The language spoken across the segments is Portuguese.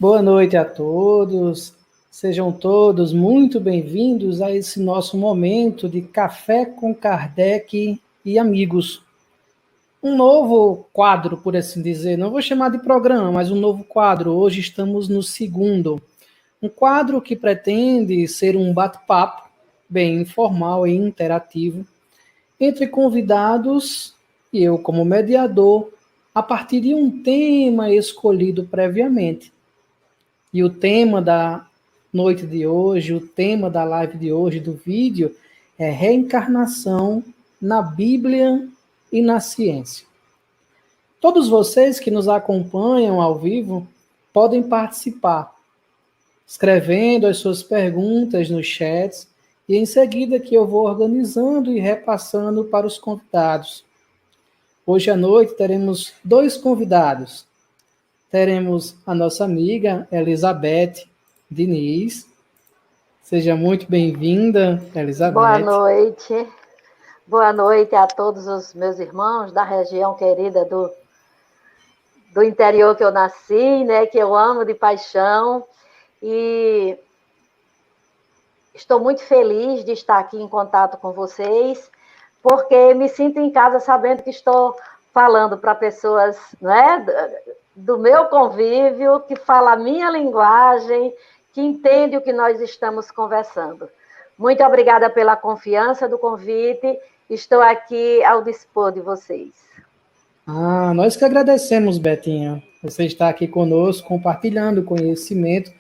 Boa noite a todos, sejam todos muito bem-vindos a esse nosso momento de Café com Kardec e amigos. Um novo quadro, por assim dizer, não vou chamar de programa, mas um novo quadro. Hoje estamos no segundo. Um quadro que pretende ser um bate-papo bem informal e interativo entre convidados e eu como mediador, a partir de um tema escolhido previamente. E o tema da noite de hoje, o tema da live de hoje, do vídeo, é reencarnação na Bíblia e na ciência. Todos vocês que nos acompanham ao vivo podem participar, escrevendo as suas perguntas nos chats, e em seguida que eu vou organizando e repassando para os convidados. Hoje à noite teremos dois convidados. Teremos a nossa amiga Elizabeth Diniz. Seja muito bem-vinda, Elizabeth. Boa noite. Boa noite a todos os meus irmãos da região querida do interior que eu nasci, né, que eu amo de paixão. E estou muito feliz de estar aqui em contato com vocês, porque me sinto em casa sabendo que estou falando para pessoas, né, do meu convívio, que fala a minha linguagem, que entende o que nós estamos conversando. Muito obrigada pela confiança do convite. Estou aqui ao dispor de vocês. Nós que agradecemos, Betinha. Você está aqui conosco, compartilhando o conhecimento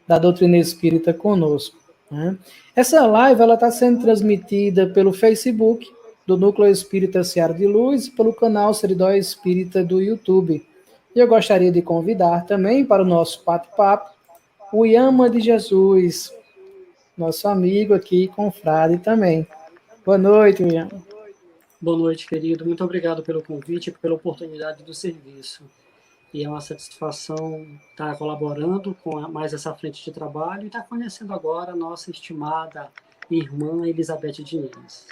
da doutrina espírita conosco, né? Essa live está sendo transmitida pelo Facebook do Núcleo Espírita Seara de Luz e pelo canal Seridó Espírita do YouTube. E eu gostaria de convidar também para o nosso bate-papo o Yama de Jesus, nosso amigo aqui, confrade também. Boa noite, Yama. Boa noite, querido. Muito obrigado pelo convite e pela oportunidade do serviço. E é uma satisfação estar colaborando com mais essa frente de trabalho e estar conhecendo agora a nossa estimada irmã Elizabeth Diniz.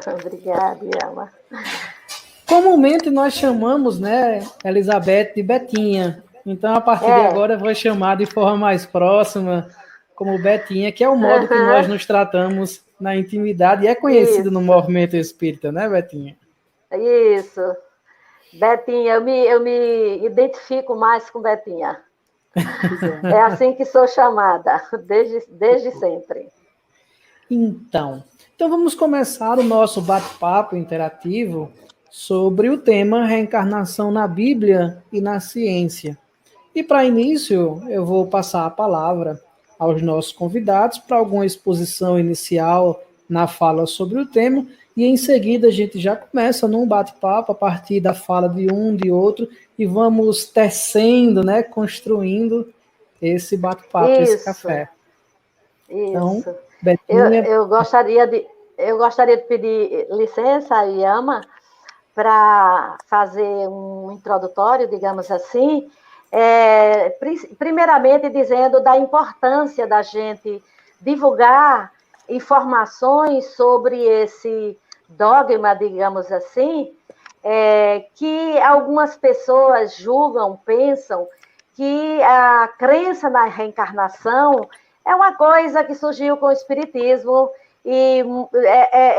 Obrigada, Yama. Comumente nós chamamos, né, Elizabeth de Betinha. Então, a partir de agora, eu vou chamar de forma mais próxima como Betinha, que é o modo que nós nos tratamos na intimidade e é conhecido no movimento espírita, né, Betinha? Isso. Betinha, eu me identifico mais com Betinha. É assim que sou chamada, desde sempre. Então, vamos começar o nosso bate-papo interativo sobre o tema reencarnação na Bíblia e na ciência. E para início, eu vou passar a palavra aos nossos convidados para alguma exposição inicial na fala sobre o tema, e em seguida a gente já começa num bate-papo a partir da fala de um, de outro, e vamos tecendo, né, construindo esse bate-papo, esse café. Isso. Então, Betinha... eu gostaria de pedir licença, Yama, para fazer um introdutório, digamos assim, primeiramente dizendo da importância da gente divulgar informações sobre esse dogma, digamos assim, que algumas pessoas julgam, pensam que a crença na reencarnação é uma coisa que surgiu com o Espiritismo, e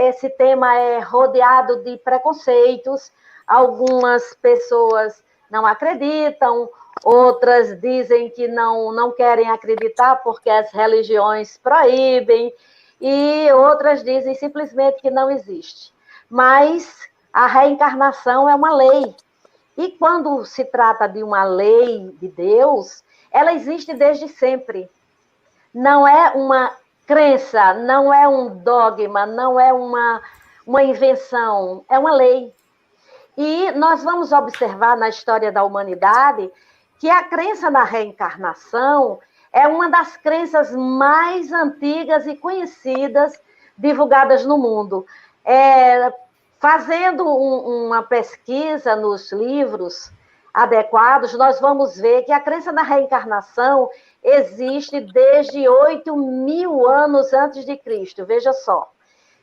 esse tema é rodeado de preconceitos. Algumas pessoas não acreditam, outras dizem que não querem acreditar porque as religiões proíbem, e outras dizem simplesmente que não existe. Mas a reencarnação é uma lei. E quando se trata de uma lei de Deus, ela existe desde sempre. Não é uma crença, não é um dogma, não é uma invenção, é uma lei. E nós vamos observar na história da humanidade que a crença na reencarnação é uma das crenças mais antigas e conhecidas divulgadas no mundo. Fazendo uma pesquisa nos livros adequados, nós vamos ver que a crença na reencarnação existe desde 8.000 anos antes de Cristo, veja só.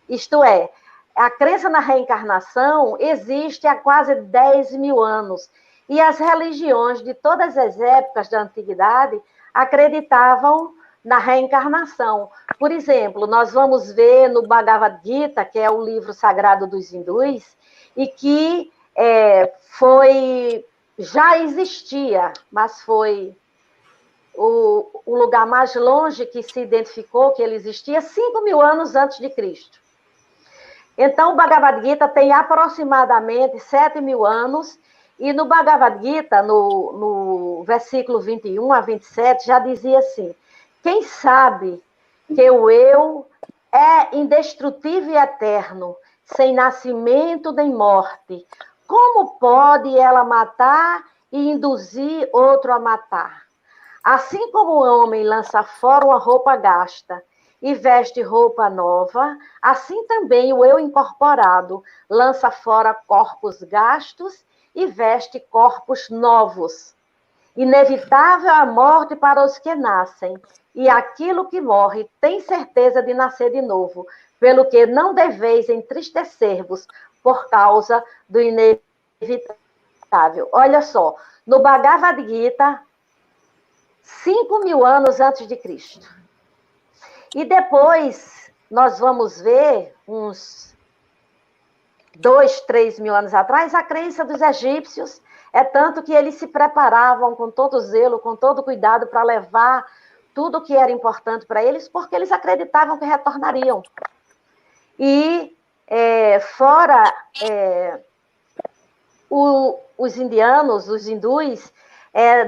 Isto é, a crença na reencarnação existe há quase 10.000 anos. E as religiões de todas as épocas da antiguidade acreditavam na reencarnação. Por exemplo, nós vamos ver no Bhagavad Gita, que é o livro sagrado dos hindus, e que já existia, mas foi o lugar mais longe que se identificou que ele existia 5.000 anos antes de Cristo. Então, o Bhagavad Gita tem aproximadamente 7.000 anos, e no Bhagavad Gita, no versículo 21 a 27, já dizia assim: quem sabe que o eu é indestrutível e eterno, sem nascimento nem morte, como pode ela matar e induzir outro a matar? Assim como o homem lança fora uma roupa gasta e veste roupa nova, assim também o eu incorporado lança fora corpos gastos e veste corpos novos. Inevitável a morte para os que nascem, e aquilo que morre tem certeza de nascer de novo, pelo que não deveis entristecer-vos por causa do inevitável. Olha só, no Bhagavad Gita, 5.000 anos antes de Cristo. E depois nós vamos ver, uns 2, 3 mil anos atrás, a crença dos egípcios é tanto que eles se preparavam com todo zelo, com todo cuidado para levar tudo que era importante para eles, porque eles acreditavam que retornariam. E os indianos, os hindus,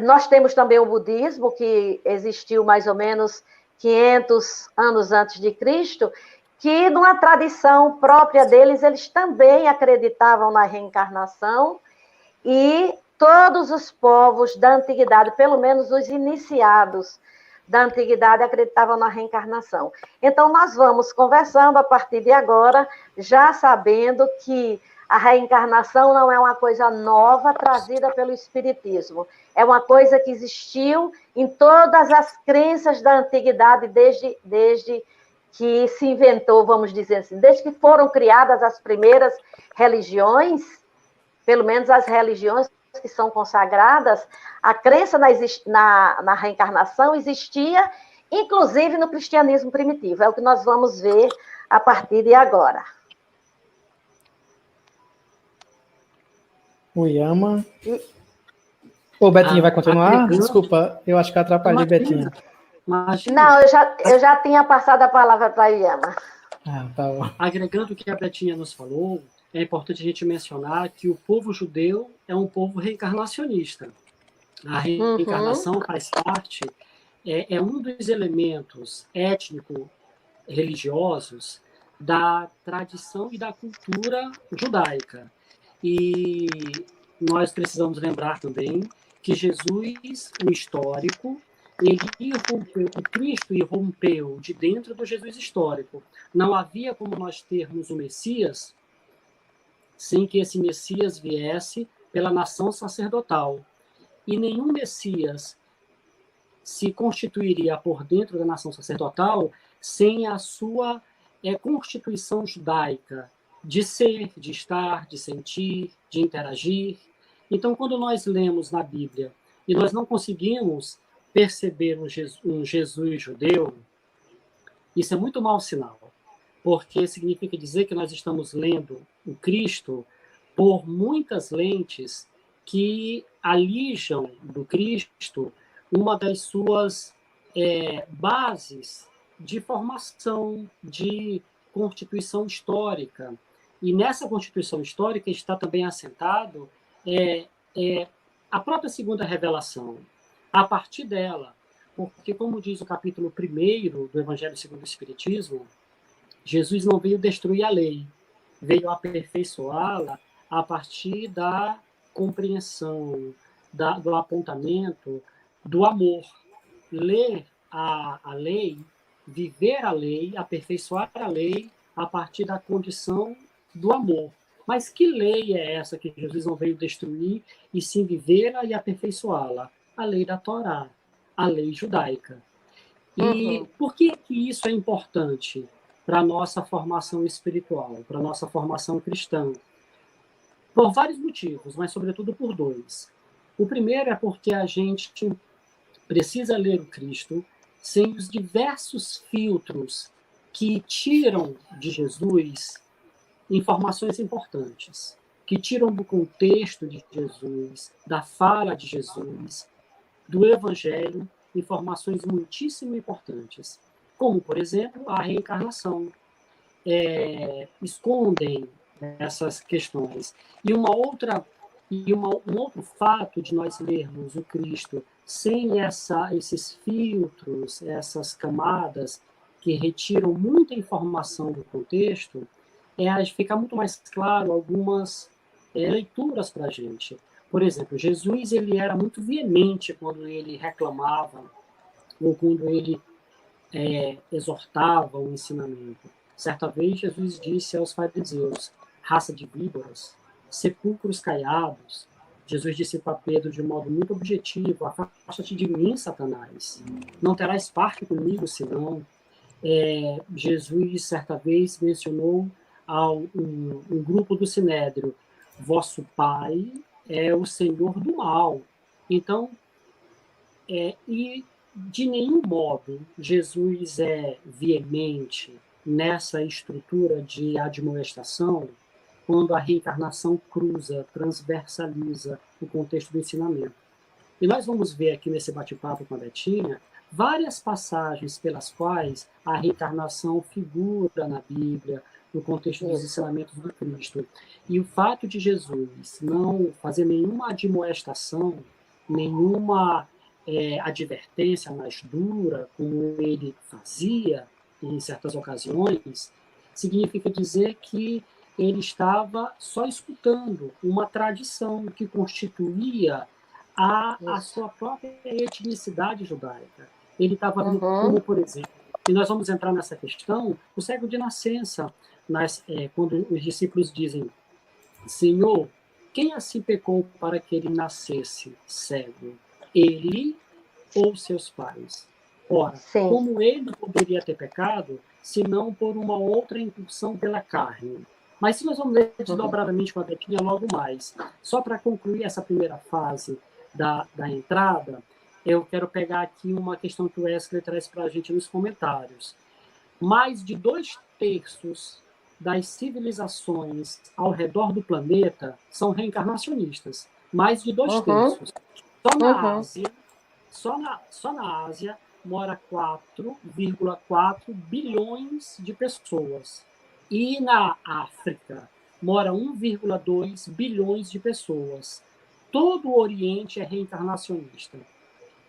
nós temos também o budismo, que existiu mais ou menos 500 anos antes de Cristo, que numa tradição própria deles, eles também acreditavam na reencarnação, e todos os povos da antiguidade, pelo menos os iniciados da antiguidade, acreditavam na reencarnação. Então, nós vamos conversando a partir de agora, já sabendo que a reencarnação não é uma coisa nova trazida pelo Espiritismo. É uma coisa que existiu em todas as crenças da antiguidade, desde que se inventou, vamos dizer assim, desde que foram criadas as primeiras religiões, pelo menos as religiões que são consagradas, a crença na reencarnação existia, inclusive no cristianismo primitivo. É o que nós vamos ver a partir de agora. O Yama. O Betinho vai continuar? Desculpa, eu acho que atrapalhei, Betinho. Não, eu já tinha passado a palavra para a Yama. Tá bom. Agregando o que a Betinha nos falou, é importante a gente mencionar que o povo judeu é um povo reencarnacionista. A reencarnação faz parte, é um dos elementos étnico-religiosos da tradição e da cultura judaica. E nós precisamos lembrar também que Jesus, o histórico, ele irrompeu, o Cristo irrompeu de dentro do Jesus histórico. Não havia como nós termos o Messias sem que esse Messias viesse pela nação sacerdotal. E nenhum Messias se constituiria por dentro da nação sacerdotal sem a sua constituição judaica, de ser, de estar, de sentir, de interagir. Então, quando nós lemos na Bíblia e nós não conseguimos perceber um Jesus judeu, isso é muito mau sinal, porque significa dizer que nós estamos lendo o Cristo por muitas lentes que alijam do Cristo uma das suas bases de formação, de constituição histórica. E nessa constituição histórica está também assentado a própria segunda revelação. A partir dela, porque, como diz o capítulo 1 do Evangelho segundo o Espiritismo, Jesus não veio destruir a lei, veio aperfeiçoá-la a partir da compreensão, do apontamento, do amor. Ler a lei, viver a lei, aperfeiçoar a lei a partir da condição do amor. Mas que lei é essa que Jesus não veio destruir e sim vivê-la e aperfeiçoá-la? A lei da Torá, a lei judaica. E por que isso é importante para a nossa formação espiritual, para a nossa formação cristã? Por vários motivos, mas sobretudo por dois. O primeiro é porque a gente precisa ler o Cristo sem os diversos filtros que tiram de Jesus informações importantes, que tiram do contexto de Jesus, da fala de Jesus, do Evangelho, informações muitíssimo importantes, como, por exemplo, a reencarnação. Escondem essas questões. E um outro fato de nós lermos o Cristo sem esses filtros, essas camadas que retiram muita informação do contexto, fica muito mais claro algumas leituras para a gente. Por exemplo, Jesus ele era muito veemente quando ele reclamava ou quando ele exortava o ensinamento. Certa vez, Jesus disse aos fariseus, raça de víboras, sepulcros caiados. Jesus disse para Pedro de um modo muito objetivo, afasta-te de mim, Satanás. Não terás parte comigo, senão. Jesus, certa vez, mencionou a um grupo do Sinédrio, vosso pai é o senhor do mal. Então, e de nenhum modo Jesus é veemente nessa estrutura de admoestação quando a reencarnação cruza, transversaliza o contexto do ensinamento. E nós vamos ver aqui nesse bate-papo com a Betinha várias passagens pelas quais a reencarnação figura na Bíblia, no contexto dos ensinamentos do Cristo. E o fato de Jesus não fazer nenhuma admoestação, nenhuma advertência mais dura, como ele fazia em certas ocasiões, significa dizer que ele estava só escutando uma tradição que constituía a sua própria etnicidade judaica. Ele estava vendo, como, por exemplo, e nós vamos entrar nessa questão, o cego de nascença, quando os discípulos dizem, Senhor, quem assim pecou para que ele nascesse cego? Ele ou seus pais? Ora, Sim. Como ele poderia ter pecado, se não por uma outra incursão pela carne? Mas se nós vamos ler desdobradamente com a Betinha logo mais, só para concluir essa primeira fase da entrada, eu quero pegar aqui uma questão que o Wesley traz para a gente nos comentários. Mais de 2/3 das civilizações ao redor do planeta são reencarnacionistas. Mais de 2/3. Só na Ásia, só na Ásia mora 4,4 bilhões de pessoas. E na África mora 1,2 bilhões de pessoas. Todo o Oriente é reencarnacionista.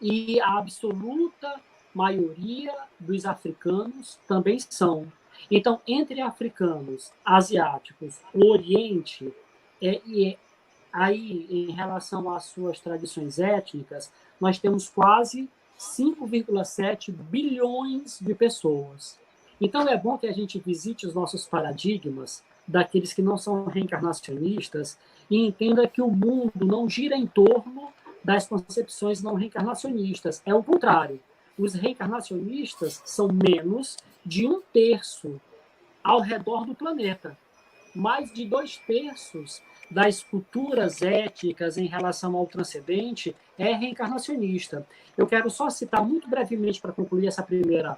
E a absoluta maioria dos africanos também são. Então, entre africanos, asiáticos, o Oriente, aí, em relação às suas tradições étnicas, nós temos quase 5,7 bilhões de pessoas. Então, é bom que a gente visite os nossos paradigmas daqueles que não são reencarnacionistas e entenda que o mundo não gira em torno das concepções não reencarnacionistas. É o contrário. Os reencarnacionistas são menos de 1/3 ao redor do planeta. Mais de 2/3 das culturas éticas em relação ao transcendente é reencarnacionista. Eu quero só citar muito brevemente, para concluir essa primeira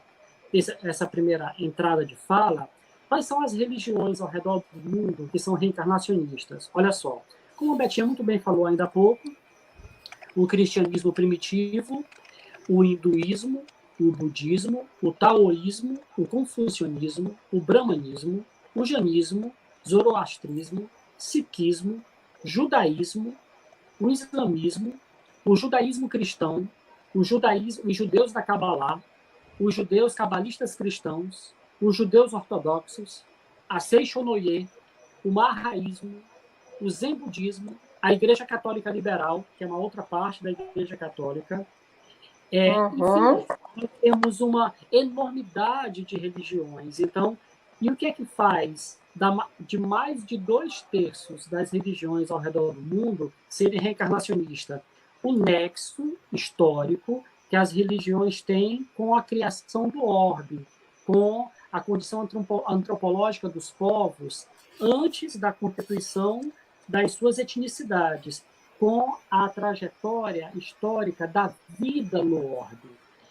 entrada de fala, quais são as religiões ao redor do mundo que são reencarnacionistas. Olha só, como a Betinha muito bem falou ainda há pouco, o cristianismo primitivo, o hinduísmo, o budismo, o taoísmo, o confucionismo, o brahmanismo, o jainismo, zoroastrismo, sikhismo, judaísmo, o islamismo, o judaísmo cristão, os judeus da Cabalá, os judeus cabalistas cristãos, os judeus ortodoxos, a Seixonoye, o Mahaísmo, o Zen budismo, a Igreja Católica Liberal, que é uma outra parte da Igreja Católica. Enfim, nós temos uma enormidade de religiões. Então, e o que é que faz de mais de 2/3 das religiões ao redor do mundo serem reencarnacionistas? O nexo histórico que as religiões têm com a criação do orbe, com a condição antropológica dos povos antes da constituição das suas etnicidades. com a trajetória histórica da vida no orbe.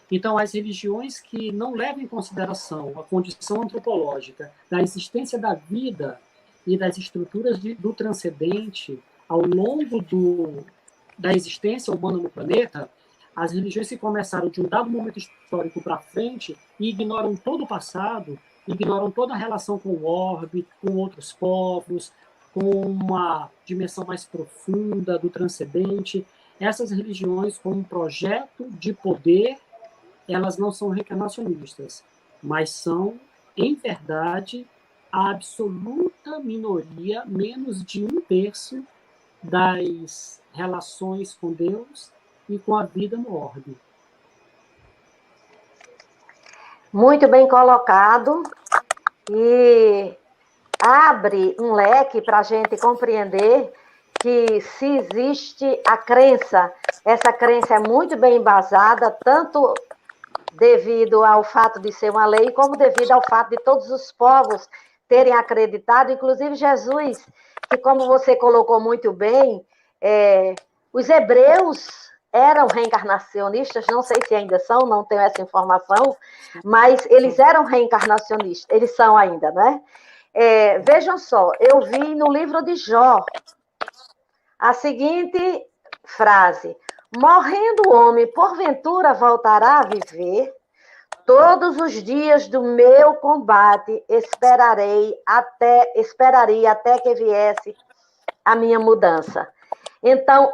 Então, as religiões que não levam em consideração a condição antropológica da existência da vida e das estruturas do transcendente ao longo da existência humana no planeta, as religiões que começaram de um dado momento histórico para frente e ignoram todo o passado, ignoram toda a relação com o orbe, com outros povos, com uma dimensão mais profunda do transcendente. Essas religiões, como um projeto de poder, elas não são reencarnacionistas, mas são, em verdade, a absoluta minoria, menos de 1/3 das relações com Deus e com a vida no orbe. Muito bem colocado, e abre um leque para a gente compreender que se existe a crença, essa crença é muito bem embasada, tanto devido ao fato de ser uma lei, como devido ao fato de todos os povos terem acreditado, inclusive Jesus, que, como você colocou muito bem, os hebreus eram reencarnacionistas, não sei se ainda são, não tenho essa informação, mas eles eram reencarnacionistas, eles são ainda, né? Vejam só, eu vi no livro de Jó a seguinte frase: morrendo o homem, porventura voltará a viver? Todos os dias do meu combate esperaria até que viesse a minha mudança. Então,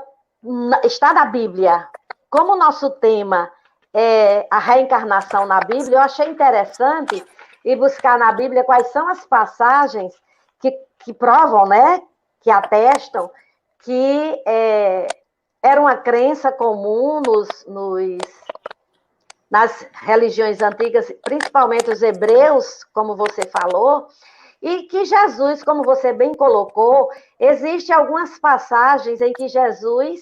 está na Bíblia. Como o nosso tema é a reencarnação na Bíblia, eu achei interessante ir buscar na Bíblia quais são as passagens que provam, né, que atestam que era uma crença comum nas religiões antigas, principalmente os hebreus, como você falou, e que Jesus, como você bem colocou, existem algumas passagens em que Jesus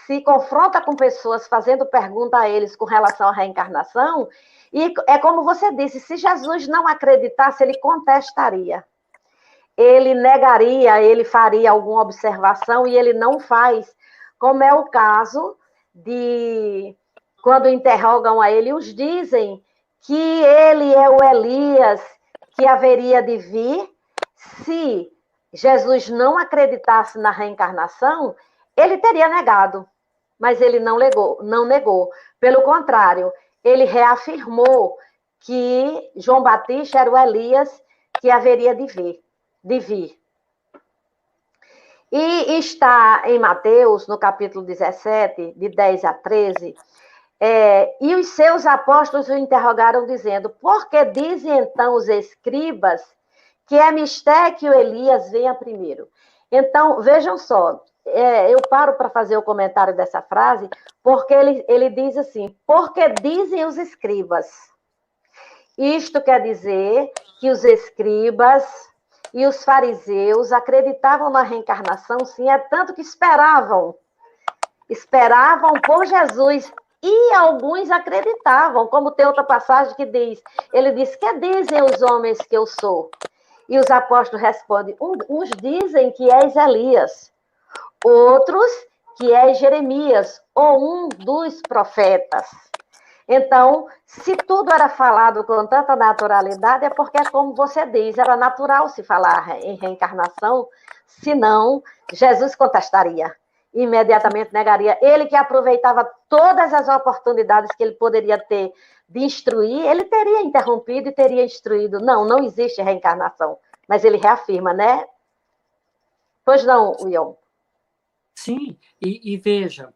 se confronta com pessoas fazendo pergunta a eles com relação à reencarnação, e é como você disse, se Jesus não acreditasse, ele contestaria. Ele negaria, ele faria alguma observação e ele não faz, como é o caso de quando interrogam a ele, os dizem que ele é o Elias que haveria de vir. Se Jesus não acreditasse na reencarnação, ele teria negado, mas ele não negou. Pelo contrário, ele reafirmou que João Batista era o Elias que haveria de vir. E está em Mateus, no capítulo 17, de 10 a 13, e os seus apóstolos o interrogaram, dizendo: por que dizem então os escribas que é mistério que o Elias venha primeiro? Então, vejam só, eu paro para fazer o comentário dessa frase, porque ele diz assim: por que dizem os escribas? Isto quer dizer que os escribas e os fariseus acreditavam na reencarnação, sim, é tanto que esperavam por Jesus, e alguns acreditavam, como tem outra passagem que diz, ele diz: que dizem os homens que eu sou? E os apóstolos respondem: uns dizem que és Elias, outros que és Jeremias, ou um dos profetas. Então, se tudo era falado com tanta naturalidade, é porque, como você diz, era natural se falar em reencarnação, senão Jesus contestaria, imediatamente negaria. Ele que aproveitava todas as oportunidades que ele poderia ter de instruir, ele teria interrompido e teria instruído. Não existe reencarnação, mas ele reafirma, né? Pois não, William? Sim, e veja,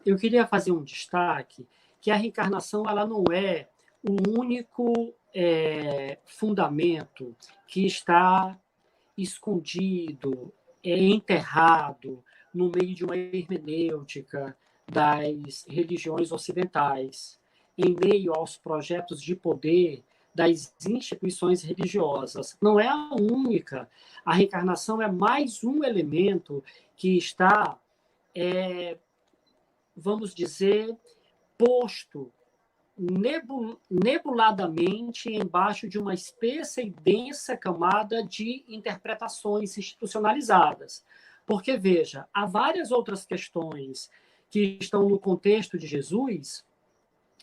eu queria fazer um destaque que a reencarnação ela não é o único fundamento que está escondido, enterrado no meio de uma hermenêutica das religiões ocidentais, em meio aos projetos de poder das instituições religiosas. Não é a única. A reencarnação é mais um elemento que está, vamos dizer, posto nebuladamente embaixo de uma espessa e densa camada de interpretações institucionalizadas. Porque, veja, há várias outras questões que estão no contexto de Jesus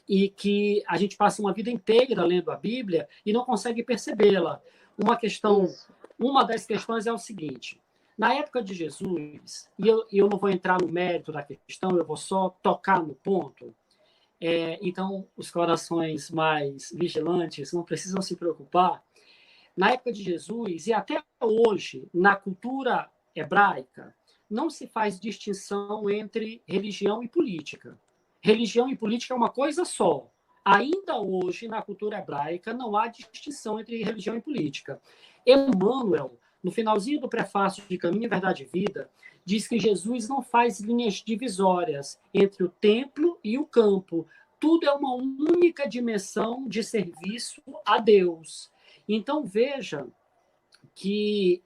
e que a gente passa uma vida inteira lendo a Bíblia e não consegue percebê-la. Uma das questões é o seguinte: na época de Jesus, e eu não vou entrar no mérito da questão, eu vou só tocar no ponto. Então, os corações mais vigilantes não precisam se preocupar. Na época de Jesus, e até hoje, na cultura hebraica, não se faz distinção entre religião e política. Religião e política é uma coisa só. Ainda hoje, na cultura hebraica, não há distinção entre religião e política. Emmanuel, no finalzinho do prefácio de Caminho, Verdade e Vida, diz que Jesus não faz linhas divisórias entre o templo e o campo. Tudo é uma única dimensão de serviço a Deus. Então, veja que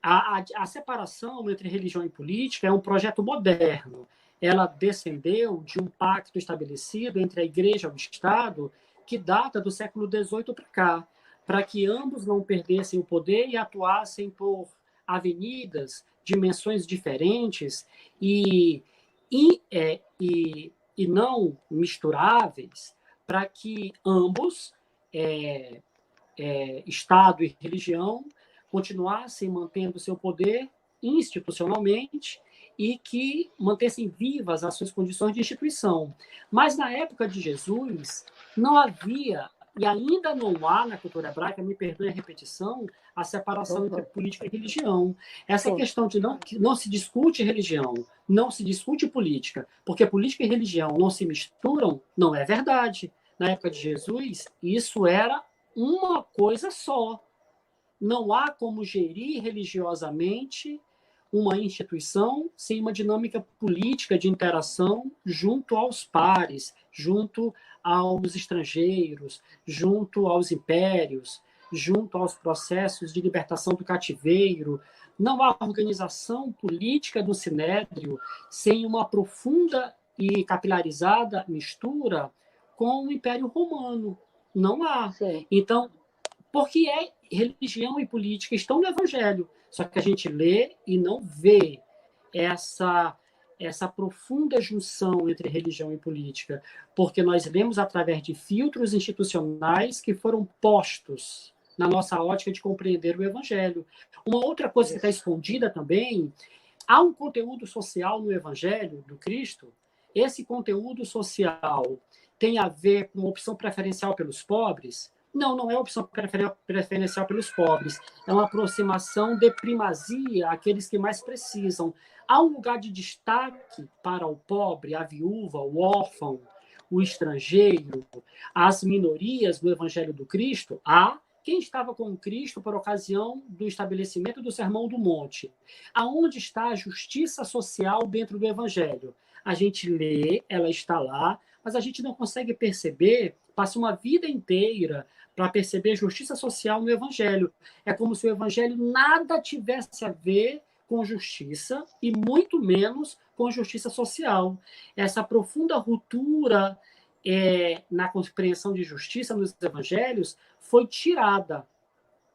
a separação entre religião e política é um projeto moderno. Ela descendeu de um pacto estabelecido entre a Igreja e o Estado que data do século XVIII para cá, para que ambos não perdessem o poder e atuassem por avenidas, dimensões diferentes e não misturáveis, para que ambos, Estado e religião, continuassem mantendo seu poder institucionalmente e que mantessem vivas as suas condições de instituição. Mas na época de Jesus, não havia, e ainda não há na cultura hebraica, me perdoe a repetição, a separação entre política e religião. Essa questão de não se discute religião, não se discute política, porque política e religião não se misturam, não é verdade. Na época de Jesus, isso era uma coisa só. Não há como gerir religiosamente uma instituição sem uma dinâmica política de interação junto aos pares, junto aos estrangeiros, junto aos impérios, junto aos processos de libertação do cativeiro. Não há organização política do Sinédrio sem uma profunda e capilarizada mistura com o Império Romano. Não há. Sim. Então, porque religião e política estão no Evangelho, só que a gente lê e não vê essa profunda junção entre religião e política, porque nós lemos através de filtros institucionais que foram postos na nossa ótica de compreender o Evangelho. Uma outra coisa que está escondida também, há um conteúdo social no Evangelho do Cristo. Esse conteúdo social tem a ver com opção preferencial pelos pobres? Não é opção preferencial pelos pobres. É uma aproximação de primazia àqueles que mais precisam. Há um lugar de destaque para o pobre, a viúva, o órfão, o estrangeiro, as minorias do Evangelho do Cristo? Há quem estava com Cristo por ocasião do estabelecimento do Sermão do Monte. Aonde está a justiça social dentro do Evangelho? A gente lê, ela está lá, mas a gente não consegue perceber, passa uma vida inteira para perceber justiça social no Evangelho. É como se o Evangelho nada tivesse a ver com justiça e muito menos com justiça social. Essa profunda ruptura na compreensão de justiça nos Evangelhos foi tirada.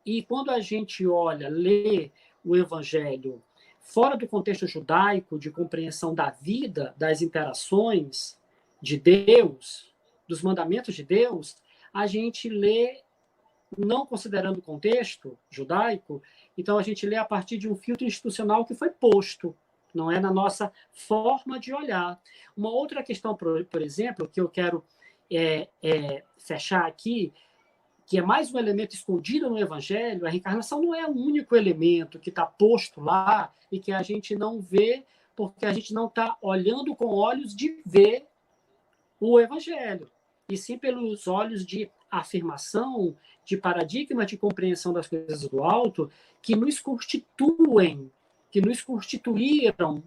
E quando a gente lê o Evangelho fora do contexto judaico de compreensão da vida, das interações de Deus, dos mandamentos de Deus, a gente lê não considerando o contexto judaico, então a gente lê a partir de um filtro institucional que foi posto, não é na nossa forma de olhar. Uma outra questão, por exemplo, que eu quero fechar aqui, que é mais um elemento escondido no Evangelho, a reencarnação não é o único elemento que está posto lá e que a gente não vê porque a gente não está olhando com olhos de ver o Evangelho, e sim pelos olhos de afirmação, de paradigma de compreensão das coisas do alto, que nos constituem, que nos constituíram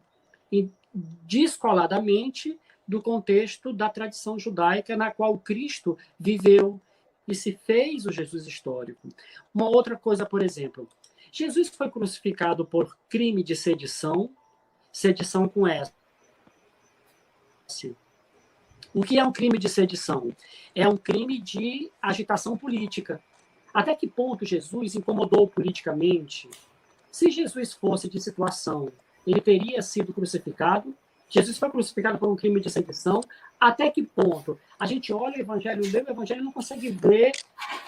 descoladamente do contexto da tradição judaica na qual Cristo viveu e se fez o Jesus histórico. Uma outra coisa, por exemplo, Jesus foi crucificado por crime de sedição com S. O que é um crime de sedição? É um crime de agitação política. Até que ponto Jesus incomodou politicamente? Se Jesus fosse de situação, ele teria sido crucificado? Jesus foi crucificado por um crime de sedição. Até que ponto? A gente olha o Evangelho, lê o Evangelho e não consegue ver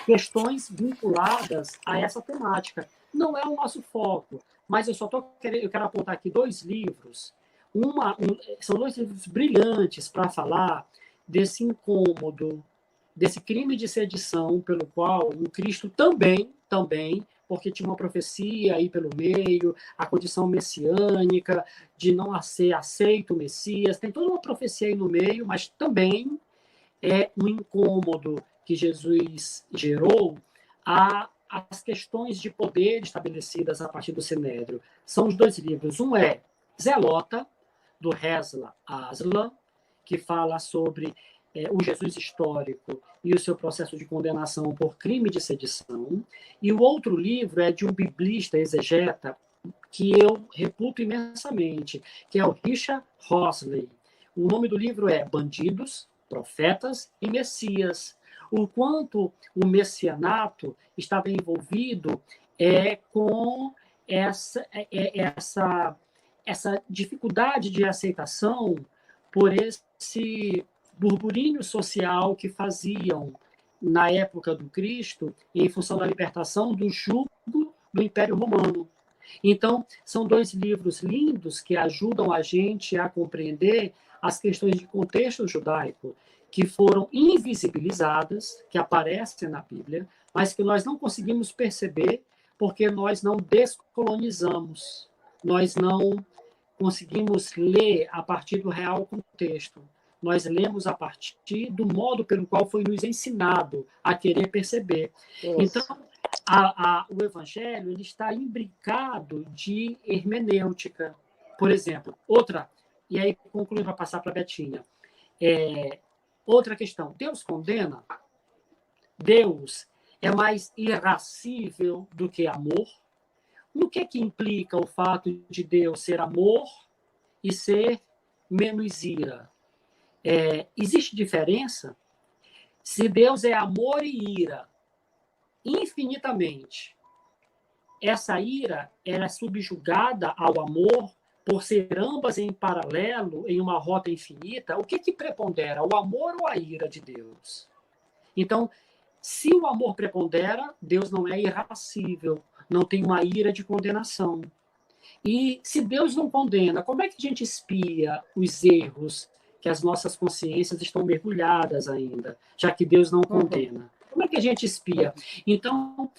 questões vinculadas a essa temática. Não é o nosso foco, mas eu quero apontar aqui 2 livros. São 2 livros brilhantes para falar desse incômodo, desse crime de sedição pelo qual o Cristo também, porque tinha uma profecia aí pelo meio, a condição messiânica, de não ser aceito o Messias, tem toda uma profecia aí no meio, mas também é um incômodo que Jesus gerou às questões de poder estabelecidas a partir do Sinédrio. São os 2 livros. Um é Zelota, do Hezla Aslan, que fala sobre o Jesus histórico e o seu processo de condenação por crime de sedição. E o outro livro é de um biblista exegeta que eu reputo imensamente, que é o Richard Horsley. O nome do livro é Bandidos, Profetas e Messias. O quanto o messianato estava envolvido com essa dificuldade de aceitação por esse burburinho social que faziam na época do Cristo em função da libertação do jugo do Império Romano. Então, são 2 livros lindos que ajudam a gente a compreender as questões de contexto judaico que foram invisibilizadas, que aparecem na Bíblia, mas que nós não conseguimos perceber porque nós não descolonizamos, nós não conseguimos ler a partir do real contexto. Nós lemos a partir do modo pelo qual foi nos ensinado a querer perceber. Isso. Então, o Evangelho ele está imbricado de hermenêutica. Por exemplo, e aí concluindo para passar para a Betinha, outra questão, Deus condena? Deus é mais irascível do que amor? No que implica o fato de Deus ser amor e ser menos ira? Existe diferença? Se Deus é amor e ira infinitamente, essa ira é subjugada ao amor por ser ambas em paralelo, em uma rota infinita, o que prepondera, o amor ou a ira de Deus? Então, se o amor prepondera, Deus não é irascível, não tem uma ira de condenação. E se Deus não condena, como é que a gente espia os erros que as nossas consciências estão mergulhadas ainda, já que Deus não condena? Como é que a gente espia? Então,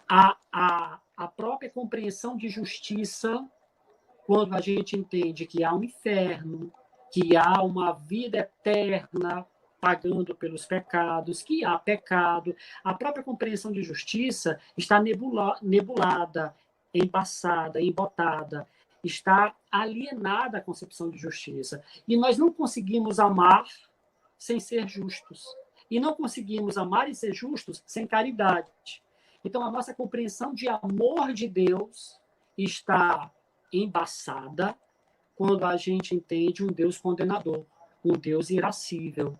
a própria compreensão de justiça, quando a gente entende que há um inferno, que há uma vida eterna pagando pelos pecados, que há pecado, a própria compreensão de justiça está nebulada, embaçada, embotada, está alienada a concepção de justiça. E nós não conseguimos amar sem ser justos. E não conseguimos amar e ser justos sem caridade. Então, a nossa compreensão de amor de Deus está embaçada quando a gente entende um Deus condenador, um Deus irascível.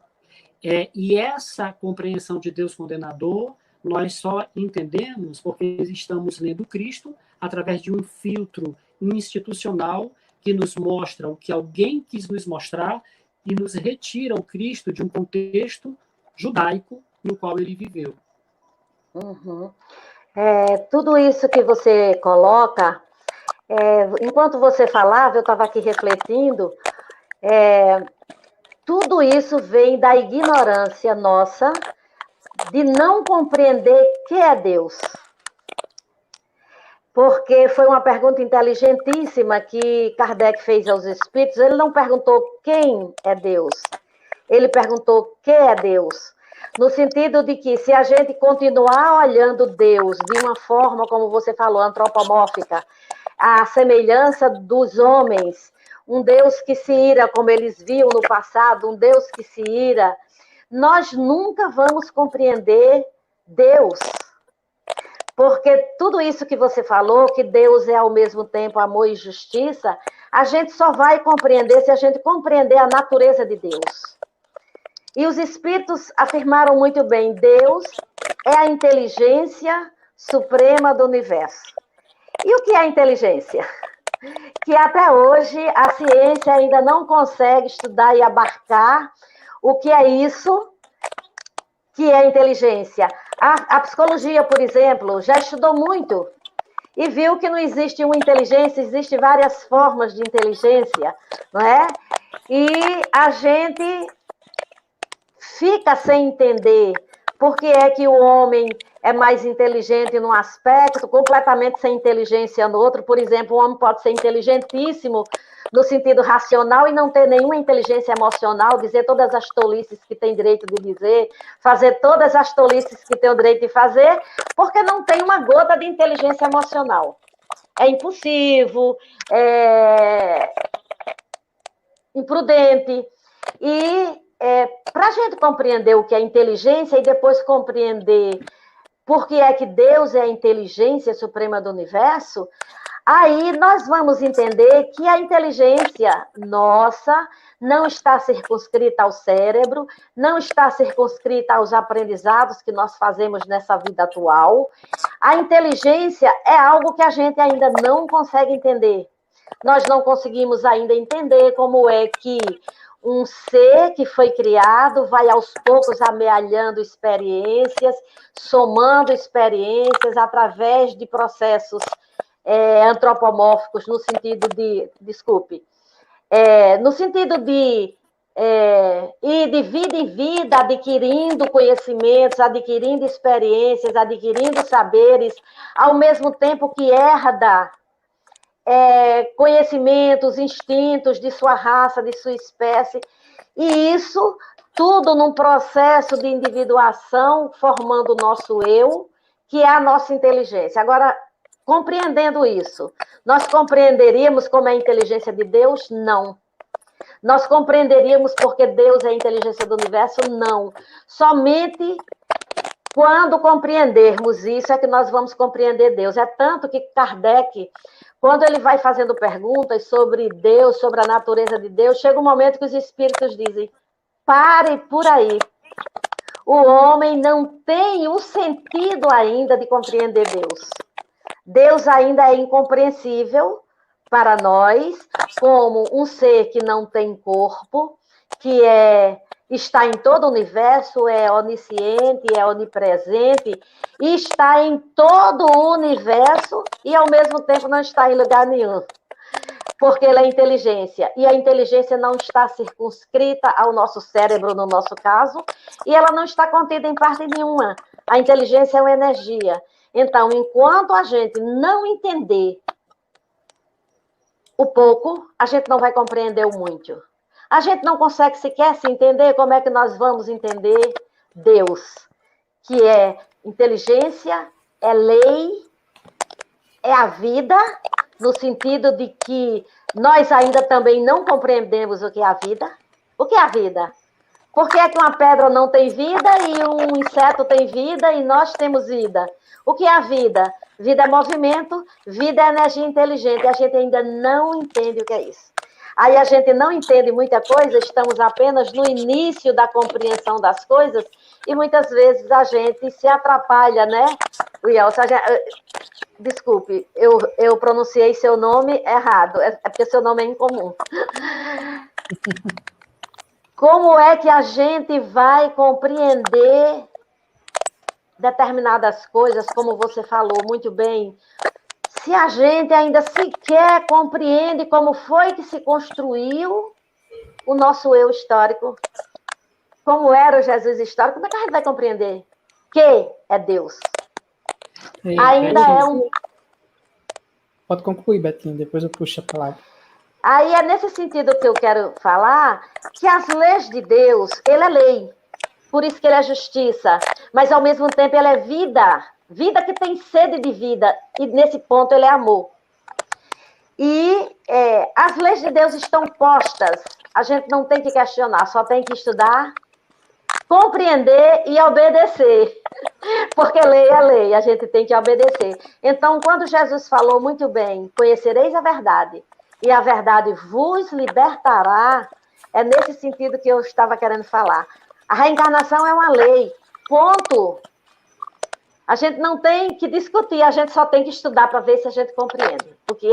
E essa compreensão de Deus condenador, nós só entendemos porque estamos lendo Cristo através de um filtro institucional que nos mostra o que alguém quis nos mostrar e nos retira o Cristo de um contexto judaico no qual ele viveu. Tudo isso que você coloca, enquanto você falava, eu estava aqui refletindo, tudo isso vem da ignorância nossa de não compreender que é Deus. Porque foi uma pergunta inteligentíssima que Kardec fez aos espíritos. Ele não perguntou quem é Deus, ele perguntou que é Deus. No sentido de que se a gente continuar olhando Deus de uma forma, como você falou, antropomórfica, a semelhança dos homens, um Deus que se ira como eles viam no passado, um Deus que se ira, nós nunca vamos compreender Deus. Porque tudo isso que você falou, que Deus é ao mesmo tempo amor e justiça, a gente só vai compreender se a gente compreender a natureza de Deus. E os espíritos afirmaram muito bem, Deus é a inteligência suprema do universo. E o que é a inteligência? Que até hoje a ciência ainda não consegue estudar e abarcar o que é isso que é inteligência. A psicologia, por exemplo, já estudou muito e viu que não existe uma inteligência, existem várias formas de inteligência, não é? E a gente fica sem entender por que é que o homem é mais inteligente num aspecto, completamente sem inteligência no outro. Por exemplo, o homem pode ser inteligentíssimo no sentido racional e não ter nenhuma inteligência emocional, dizer todas as tolices que tem direito de dizer, fazer todas as tolices que tem o direito de fazer, porque não tem uma gota de inteligência emocional. É impulsivo, é imprudente. E para a gente compreender o que é inteligência e depois compreender por que é que Deus é a inteligência suprema do universo, aí nós vamos entender que a inteligência nossa não está circunscrita ao cérebro, não está circunscrita aos aprendizados que nós fazemos nessa vida atual. A inteligência é algo que a gente ainda não consegue entender. Nós não conseguimos ainda entender como é que um ser que foi criado vai aos poucos amealhando experiências, somando experiências através de processos antropomórficos, no sentido de, no sentido de ir de vida em vida, adquirindo conhecimentos, adquirindo experiências, adquirindo saberes, ao mesmo tempo que herda conhecimentos, instintos de sua raça, de sua espécie, e isso tudo num processo de individuação, formando o nosso eu, que é a nossa inteligência. Agora, compreendendo isso, nós compreenderíamos como é a inteligência de Deus? Não. Nós compreenderíamos porque Deus é a inteligência do universo? Não. Somente quando compreendermos isso é que nós vamos compreender Deus. É tanto que Kardec, quando ele vai fazendo perguntas sobre Deus, sobre a natureza de Deus, chega um momento que os espíritos dizem, pare por aí. O homem não tem o sentido ainda de compreender Deus. Deus ainda é incompreensível para nós, como um ser que não tem corpo, que está em todo o universo, é onisciente, é onipresente, e está em todo o universo e, ao mesmo tempo, não está em lugar nenhum. Porque ele é inteligência. E a inteligência não está circunscrita ao nosso cérebro, no nosso caso, e ela não está contida em parte nenhuma. A inteligência é uma energia. Então, enquanto a gente não entender o pouco, a gente não vai compreender o muito. A gente não consegue sequer se entender como é que nós vamos entender Deus, que é inteligência, é lei, é a vida, no sentido de que nós ainda também não compreendemos o que é a vida. O que é a vida? Por que é que uma pedra não tem vida e um inseto tem vida e nós temos vida? O que é a vida? Vida é movimento, vida é energia inteligente. E a gente ainda não entende o que é isso. Aí a gente não entende muita coisa, estamos apenas no início da compreensão das coisas e muitas vezes a gente se atrapalha, né? Desculpe, eu pronunciei seu nome errado, é porque seu nome é incomum. Como é que a gente vai compreender determinadas coisas, como você falou muito bem, se a gente ainda sequer compreende como foi que se construiu o nosso eu histórico, como era o Jesus histórico, como é que a gente vai compreender que é Deus? Ainda é um... Pode concluir, Betinho, depois eu puxo a palavra. Aí é nesse sentido que eu quero falar que as leis de Deus, ele é lei, por isso que ele é justiça, mas ao mesmo tempo ele é vida, vida que tem sede de vida, e nesse ponto ele é amor. E as leis de Deus estão postas, a gente não tem que questionar, só tem que estudar, compreender e obedecer, porque lei é lei, a gente tem que obedecer. Então, quando Jesus falou muito bem, conhecereis a verdade, e a verdade vos libertará, é nesse sentido que eu estava querendo falar. A reencarnação é uma lei. Ponto. A gente não tem que discutir, a gente só tem que estudar para ver se a gente compreende. Porque,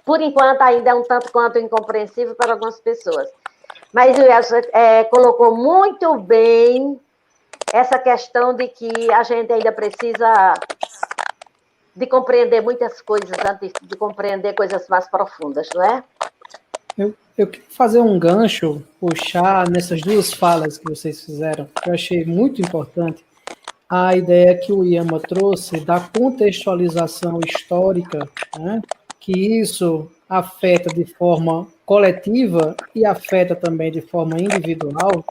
por enquanto, ainda é um tanto quanto incompreensível para algumas pessoas. Mas o Elson colocou muito bem essa questão de que a gente ainda precisa de compreender muitas coisas antes de compreender coisas mais profundas, não é? Eu queria fazer um gancho, puxar nessas duas falas que vocês fizeram, que eu achei muito importante, a ideia que o Yama trouxe da contextualização histórica, né, que isso afeta de forma coletiva e afeta também de forma individual,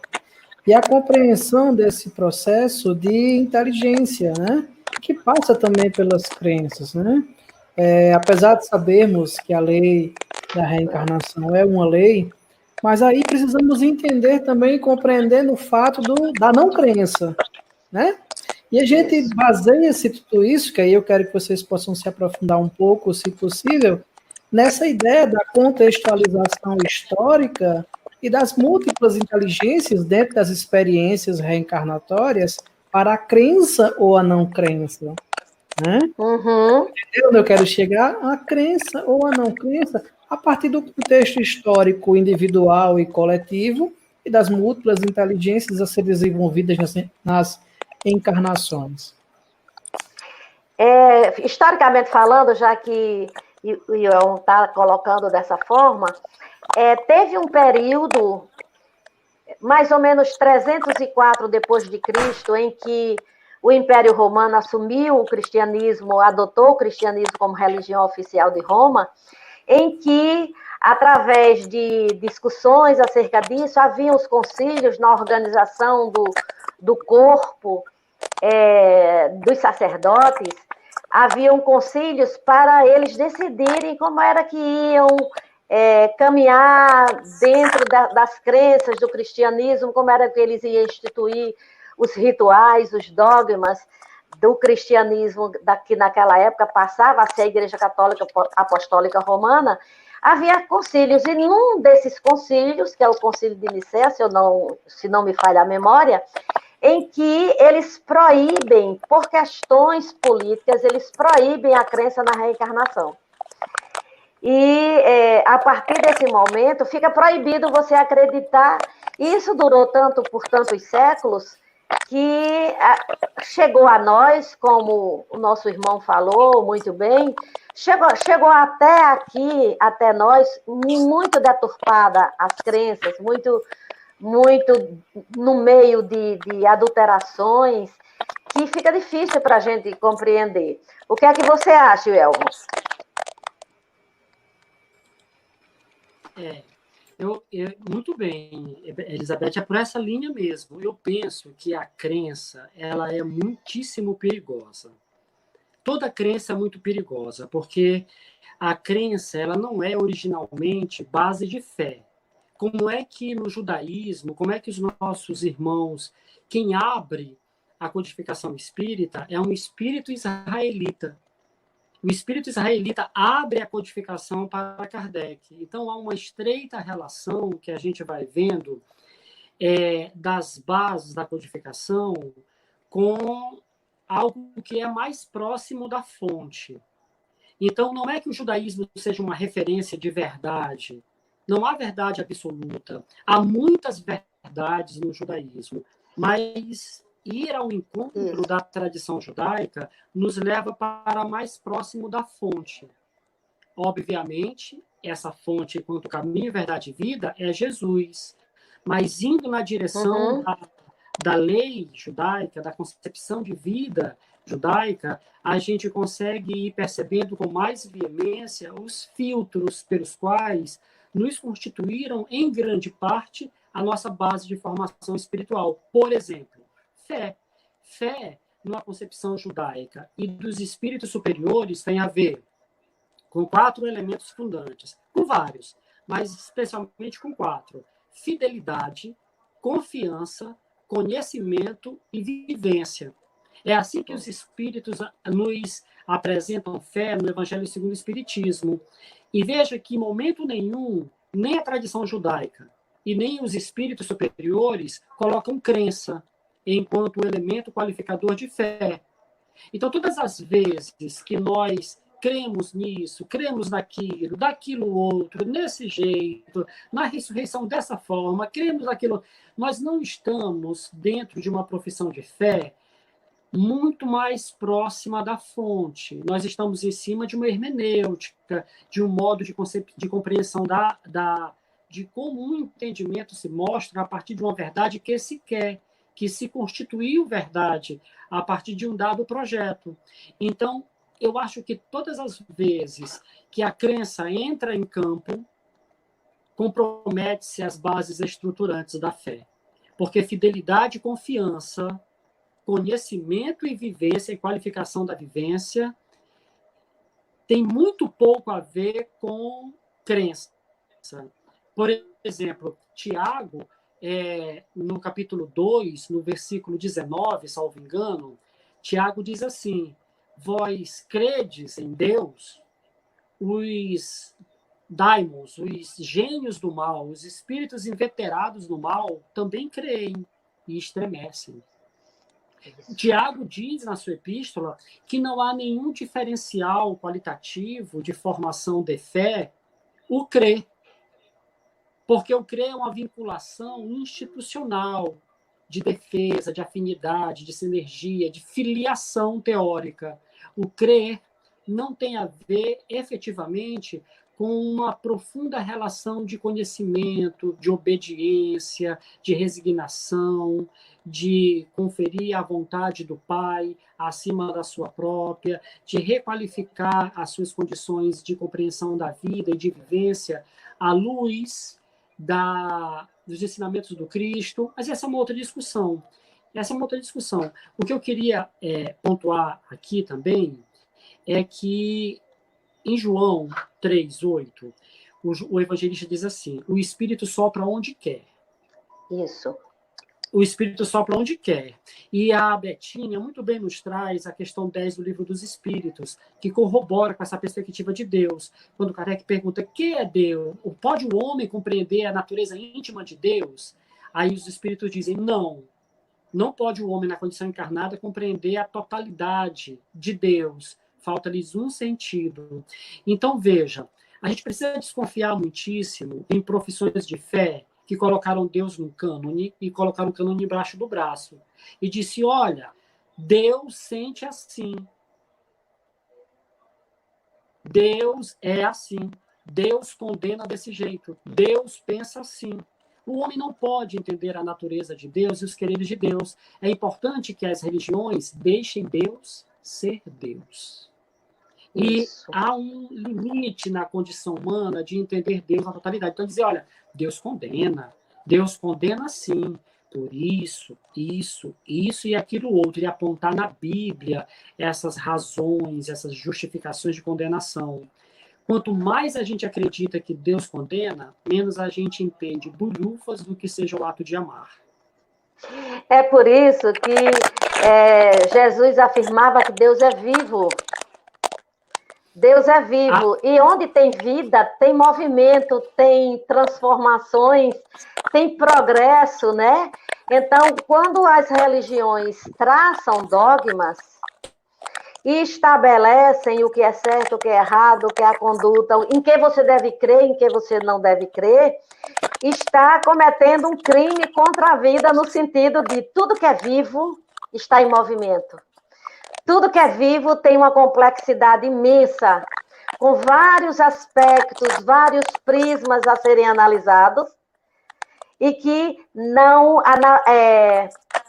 e a compreensão desse processo de inteligência, né, que passa também pelas crenças, né? Apesar de sabermos que a lei da reencarnação é uma lei, mas aí precisamos entender também e compreender no fato da não crença, né? E a gente baseia-se tudo isso, que aí eu quero que vocês possam se aprofundar um pouco, se possível, nessa ideia da contextualização histórica e das múltiplas inteligências dentro das experiências reencarnatórias para a crença ou a não crença, né? Uhum. Entendeu onde eu quero chegar? A crença ou a não crença, a partir do contexto histórico individual e coletivo e das múltiplas inteligências a ser desenvolvidas nas encarnações. Historicamente falando, já que o Ion está colocando dessa forma, teve um período, mais ou menos 304 depois de Cristo, em que o Império Romano assumiu o cristianismo, adotou o cristianismo como religião oficial de Roma, em que, através de discussões acerca disso, haviam os concílios na organização do corpo dos sacerdotes, haviam concílios para eles decidirem como era que iam caminhar dentro das crenças do cristianismo, como era que eles iam instituir os rituais, os dogmas do cristianismo que naquela época passava a ser a Igreja Católica Apostólica Romana. Havia concílios, e num desses concílios, que é o concílio de Nicéia, se não me falha a memória, em que eles proíbem, por questões políticas, eles proíbem a crença na reencarnação. E a partir desse momento fica proibido você acreditar. E isso durou por tantos séculos, que chegou a nós, como o nosso irmão falou muito bem, chegou até aqui, até nós, muito deturpada as crenças, muito no meio de adulterações, que fica difícil para a gente compreender. O que é que você acha, Elmo? Muito bem, Elizabeth, é por essa linha mesmo. Eu penso que a crença ela é muitíssimo perigosa. Toda crença é muito perigosa, porque a crença ela não é originalmente base de fé. Como é que no judaísmo, como é que os nossos irmãos, quem abre a codificação espírita é um espírito israelita. O espírito israelita abre a codificação para Kardec. Então, há uma estreita relação que a gente vai vendo das bases da codificação com algo que é mais próximo da fonte. Então, não é que o judaísmo seja uma referência de verdade. Não há verdade absoluta. Há muitas verdades no judaísmo, mas ir ao encontro da tradição judaica nos leva para mais próximo da fonte. Obviamente, essa fonte, enquanto caminho, verdade e vida, é Jesus. Mas indo na direção da lei judaica, da concepção de vida judaica, a gente consegue ir percebendo com mais veemência os filtros pelos quais nos constituíram, em grande parte, a nossa base de formação espiritual. Por exemplo, fé. Fé, numa concepção judaica e dos espíritos superiores, tem a ver com 4 elementos fundantes, com vários, mas especialmente com 4. Fidelidade, confiança, conhecimento e vivência. É assim que os espíritos nos apresentam fé no Evangelho segundo o Espiritismo. E veja que, em momento nenhum, nem a tradição judaica, e nem os espíritos superiores colocam crença enquanto elemento qualificador de fé. Então, todas as vezes que nós cremos nisso, cremos naquilo, daquilo outro, desse jeito, na ressurreição dessa forma, cremos naquilo, nós não estamos dentro de uma profissão de fé muito mais próxima da fonte. Nós estamos em cima de uma hermenêutica, de um modo de compreensão de como um entendimento se mostra a partir de uma verdade que se quer, que se constituiu verdade a partir de um dado projeto. Então, eu acho que todas as vezes que a crença entra em campo, compromete-se as bases estruturantes da fé. Porque fidelidade e confiança, conhecimento e vivência e qualificação da vivência tem muito pouco a ver com crença. Por exemplo, Tiago, no capítulo 2, no versículo 19, salvo engano, Tiago diz assim: vós credes em Deus, os daimons, os gênios do mal, os espíritos inveterados no mal, também creem e estremecem. Tiago diz na sua epístola que não há nenhum diferencial qualitativo de formação de fé o crer, porque o crer é uma vinculação institucional de defesa, de afinidade, de sinergia, de filiação teórica. O crer não tem a ver efetivamente com uma profunda relação de conhecimento, de obediência, de resignação, de conferir a vontade do Pai acima da sua própria, de requalificar as suas condições de compreensão da vida e de vivência à luz dos ensinamentos do Cristo. Mas essa é uma outra discussão. O que eu queria pontuar aqui também é que em João 3:8, o evangelista diz assim: o Espírito sopra onde quer. Isso. O Espírito sopra onde quer. E a Betinha muito bem nos traz a questão 10 do Livro dos Espíritos, que corrobora com essa perspectiva de Deus. Quando Kardec pergunta: que é Deus? Pode o homem compreender a natureza íntima de Deus? Aí os Espíritos dizem: não pode o homem, na condição encarnada, compreender a totalidade de Deus. Falta-lhes um sentido. Então, veja, a gente precisa desconfiar muitíssimo em profissões de fé que colocaram Deus no cânone e colocaram o cânone embaixo do braço. E disse: olha, Deus sente assim. Deus é assim. Deus condena desse jeito. Deus pensa assim. O homem não pode entender a natureza de Deus e os quereres de Deus. É importante que as religiões deixem Deus ser Deus. E há um limite na condição humana de entender Deus na totalidade. Então, dizer: olha, Deus condena sim, por isso e aquilo outro, e apontar na Bíblia essas razões, essas justificações de condenação. Quanto mais a gente acredita que Deus condena, menos a gente entende bulhufas do que seja o ato de amar. É por isso que Jesus afirmava que Deus é vivo. Deus é vivo, e onde tem vida, tem movimento, tem transformações, tem progresso, né? Então, quando as religiões traçam dogmas e estabelecem o que é certo, o que é errado, o que é a conduta, em que você deve crer, em que você não deve crer, está cometendo um crime contra a vida, no sentido de tudo que é vivo está em movimento. Tudo que é vivo tem uma complexidade imensa, com vários aspectos, vários prismas a serem analisados, e que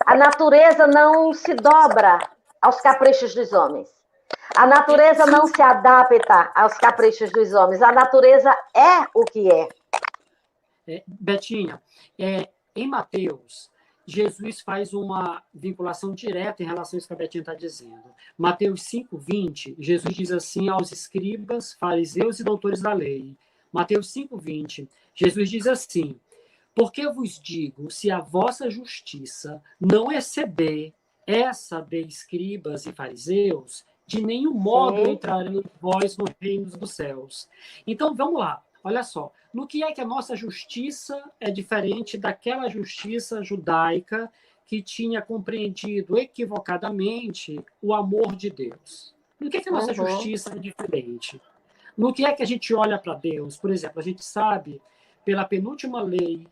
a natureza não se dobra aos caprichos dos homens. A natureza não se adapta aos caprichos dos homens. A natureza é o que é. Betinha, em Mateus, Jesus faz uma vinculação direta em relação a isso que a Betinha está dizendo. Mateus 5:20, Jesus diz assim aos escribas, fariseus e doutores da lei. Mateus 5:20, Jesus diz assim: porque eu vos digo, se a vossa justiça não exceder essa de escribas e fariseus, de nenhum modo entrarão vós no reino dos céus. Então, vamos lá. olha só, no que é que a nossa justiça é diferente daquela justiça judaica que tinha compreendido equivocadamente o amor de Deus? No que é que a nossa justiça é diferente? No que é que a gente olha para Deus? Por exemplo, a gente sabe, pela penúltima lei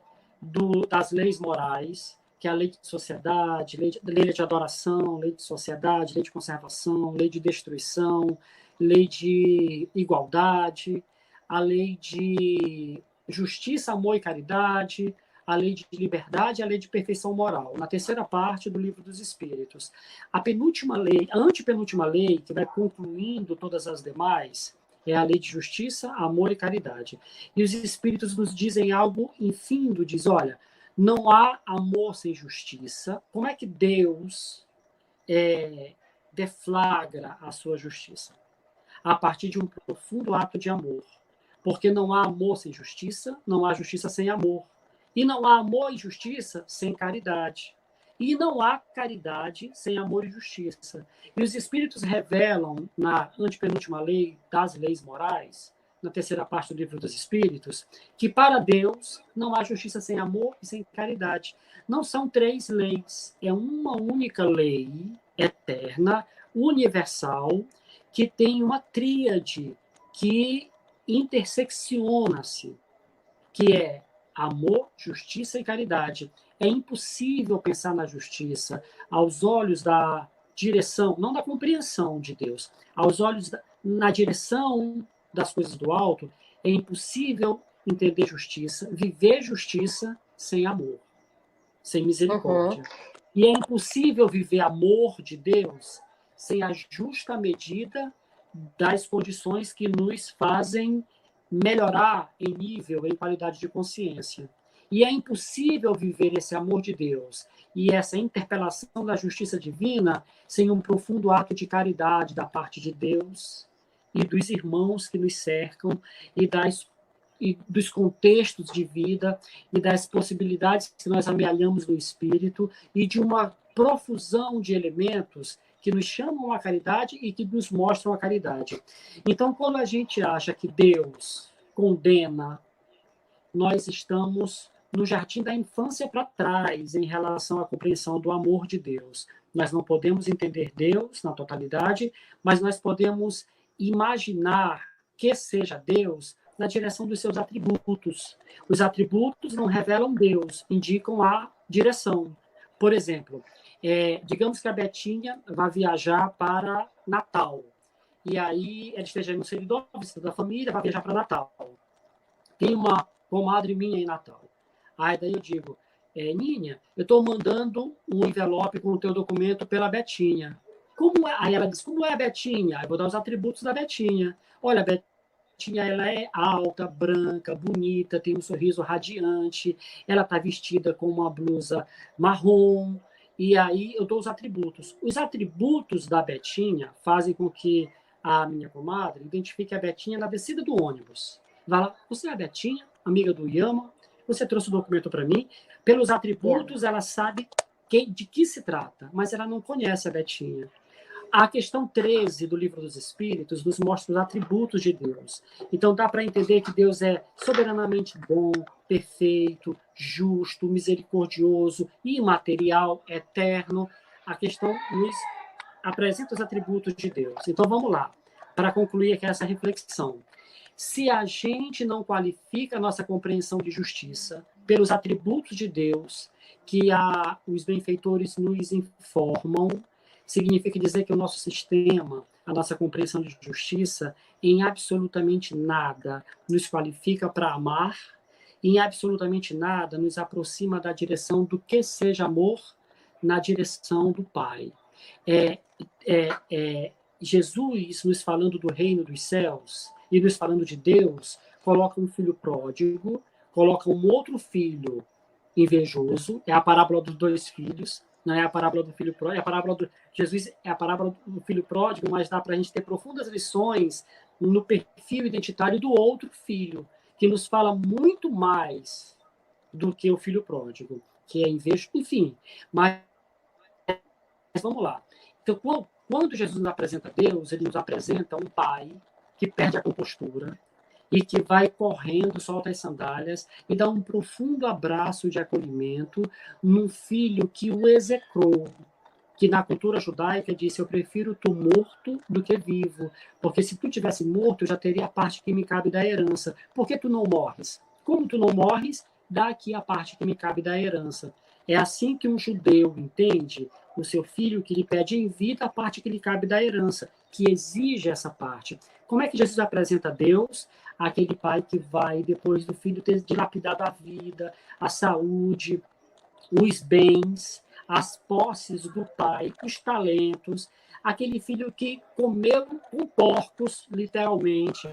das leis morais, que é a lei de sociedade, lei de adoração, lei de sociedade, lei de conservação, lei de destruição, lei de igualdade, a lei de justiça, amor e caridade, a lei de liberdade e a lei de perfeição moral, na terceira parte do Livro dos Espíritos. A penúltima lei, a antepenúltima lei, que vai concluindo todas as demais, é a lei de justiça, amor e caridade. E os Espíritos nos dizem algo infindo, diz, olha, não há amor sem justiça. Como é que Deus deflagra a sua justiça? A partir de um profundo ato de amor. Porque não há amor sem justiça, não há justiça sem amor. E não há amor e justiça sem caridade. E não há caridade sem amor e justiça. E os Espíritos revelam, na antepenúltima lei das leis morais, na terceira parte do Livro dos Espíritos, que para Deus não há justiça sem amor e sem caridade. Não são três leis, é uma única lei eterna, universal, que tem uma tríade que intersecciona-se, que é amor, justiça e caridade. É impossível pensar na justiça aos olhos da direção, não da compreensão de Deus, aos olhos na direção das coisas do alto, é impossível entender justiça, viver justiça sem amor, sem misericórdia. E é impossível viver amor de Deus sem a justa medida das condições que nos fazem melhorar em nível, em qualidade de consciência. E é impossível viver esse amor de Deus e essa interpelação da justiça divina sem um profundo ato de caridade da parte de Deus e dos irmãos que nos cercam e dos contextos de vida e das possibilidades que nós amealhamos no espírito e de uma profusão de elementos que nos chamam à caridade e que nos mostram a caridade. Então, quando a gente acha que Deus condena, nós estamos no jardim da infância para trás em relação à compreensão do amor de Deus. Nós não podemos entender Deus na totalidade, mas nós podemos imaginar que seja Deus na direção dos seus atributos. Os atributos não revelam Deus, indicam a direção. Por exemplo, digamos que a Betinha vai viajar para Natal. E aí ela esteja no seridó, visita da família, vai viajar para Natal. Tem uma comadre minha em Natal. Aí daí eu digo, Ninha, eu estou mandando um envelope com o teu documento pela Betinha. Como é? Aí ela diz, como é a Betinha? Eu vou dar os atributos da Betinha. Olha, a Betinha, ela é alta, branca, bonita, tem um sorriso radiante, ela está vestida com uma blusa marrom, e aí eu dou os atributos. Os atributos da Betinha fazem com que a minha comadre identifique a Betinha na descida do ônibus. Vai lá, você é a Betinha, amiga do Yama, você trouxe o documento para mim. Pelos atributos, ela sabe de que se trata, mas ela não conhece a Betinha. A questão 13 do Livro dos Espíritos nos mostra os atributos de Deus. Então, dá para entender que Deus é soberanamente bom, perfeito, justo, misericordioso, imaterial, eterno. A questão nos apresenta os atributos de Deus. Então, vamos lá, para concluir aqui essa reflexão. Se a gente não qualifica a nossa compreensão de justiça pelos atributos de Deus que os benfeitores nos informam, significa dizer que o nosso sistema, a nossa compreensão de justiça, em absolutamente nada nos qualifica para amar, em absolutamente nada nos aproxima da direção do que seja amor na direção do Pai. Jesus, nos falando do reino dos céus e nos falando de Deus, coloca um filho pródigo, coloca um outro filho invejoso, é a parábola dos dois filhos, não é a parábola do filho pródigo, Jesus é a parábola do filho pródigo, mas dá para a gente ter profundas lições no perfil identitário do outro filho, que nos fala muito mais do que o filho pródigo, que é invejoso, enfim. Mas vamos lá. Então, quando Jesus nos apresenta Deus, ele nos apresenta um pai que perde a compostura, e que vai correndo, solta as sandálias e dá um profundo abraço de acolhimento num filho que o execrou, que na cultura judaica disse: eu prefiro tu morto do que vivo, porque se tu tivesse morto, eu já teria a parte que me cabe da herança. Por que tu não morres? Como tu não morres, dá aqui a parte que me cabe da herança. É assim que um judeu entende o seu filho, que lhe pede em vida a parte que lhe cabe da herança, que exige essa parte. Como é que Jesus apresenta Deus? Aquele pai que vai, depois do filho ter dilapidado a vida, a saúde, os bens, as posses do pai, os talentos, aquele filho que comeu com porcos, literalmente,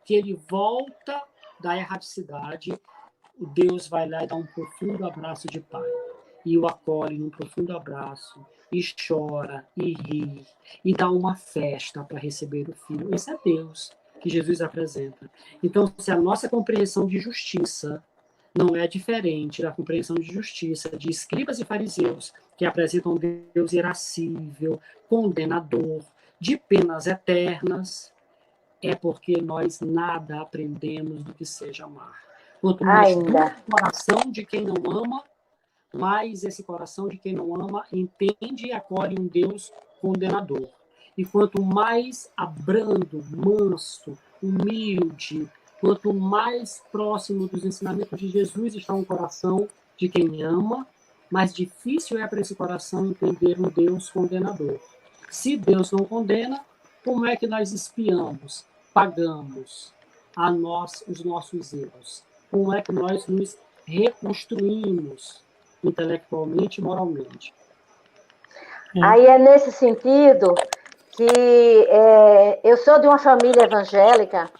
que ele volta da erraticidade, Deus vai lá e dá um profundo abraço de pai, e o acolhe num profundo abraço, e chora, e ri, e dá uma festa para receber o filho. Esse é Deus que Jesus apresenta. Então, se a nossa compreensão de justiça não é diferente da compreensão de justiça de escribas e fariseus, que apresentam Deus irascível, condenador, de penas eternas, é porque nós nada aprendemos do que seja amar. Quanto mais duro o coração de quem não ama, mais esse coração de quem não ama entende e acolhe um Deus condenador. E quanto mais abrando, manso, humilde, quanto mais próximo dos ensinamentos de Jesus está um coração de quem ama, mais difícil é para esse coração entender um Deus condenador. Se Deus não condena, como é que nós espiamos, pagamos a nós os nossos erros? Como é que nós nos reconstruímos intelectualmente e moralmente? Aí é nesse sentido que eu sou de uma família evangélica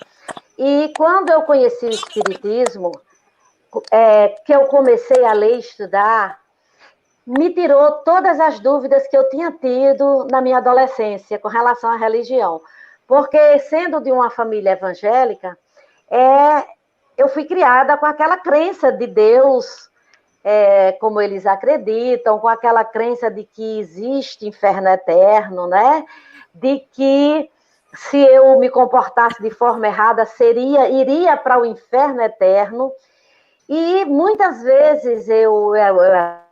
e quando eu conheci o Espiritismo, que eu comecei a ler e estudar, me tirou todas as dúvidas que eu tinha tido na minha adolescência com relação à religião. Porque, sendo de uma família evangélica, eu fui criada com aquela crença de Deus, como eles acreditam, com aquela crença de que existe inferno eterno, né? De que se eu me comportasse de forma errada, iria para o inferno eterno. E muitas vezes eu era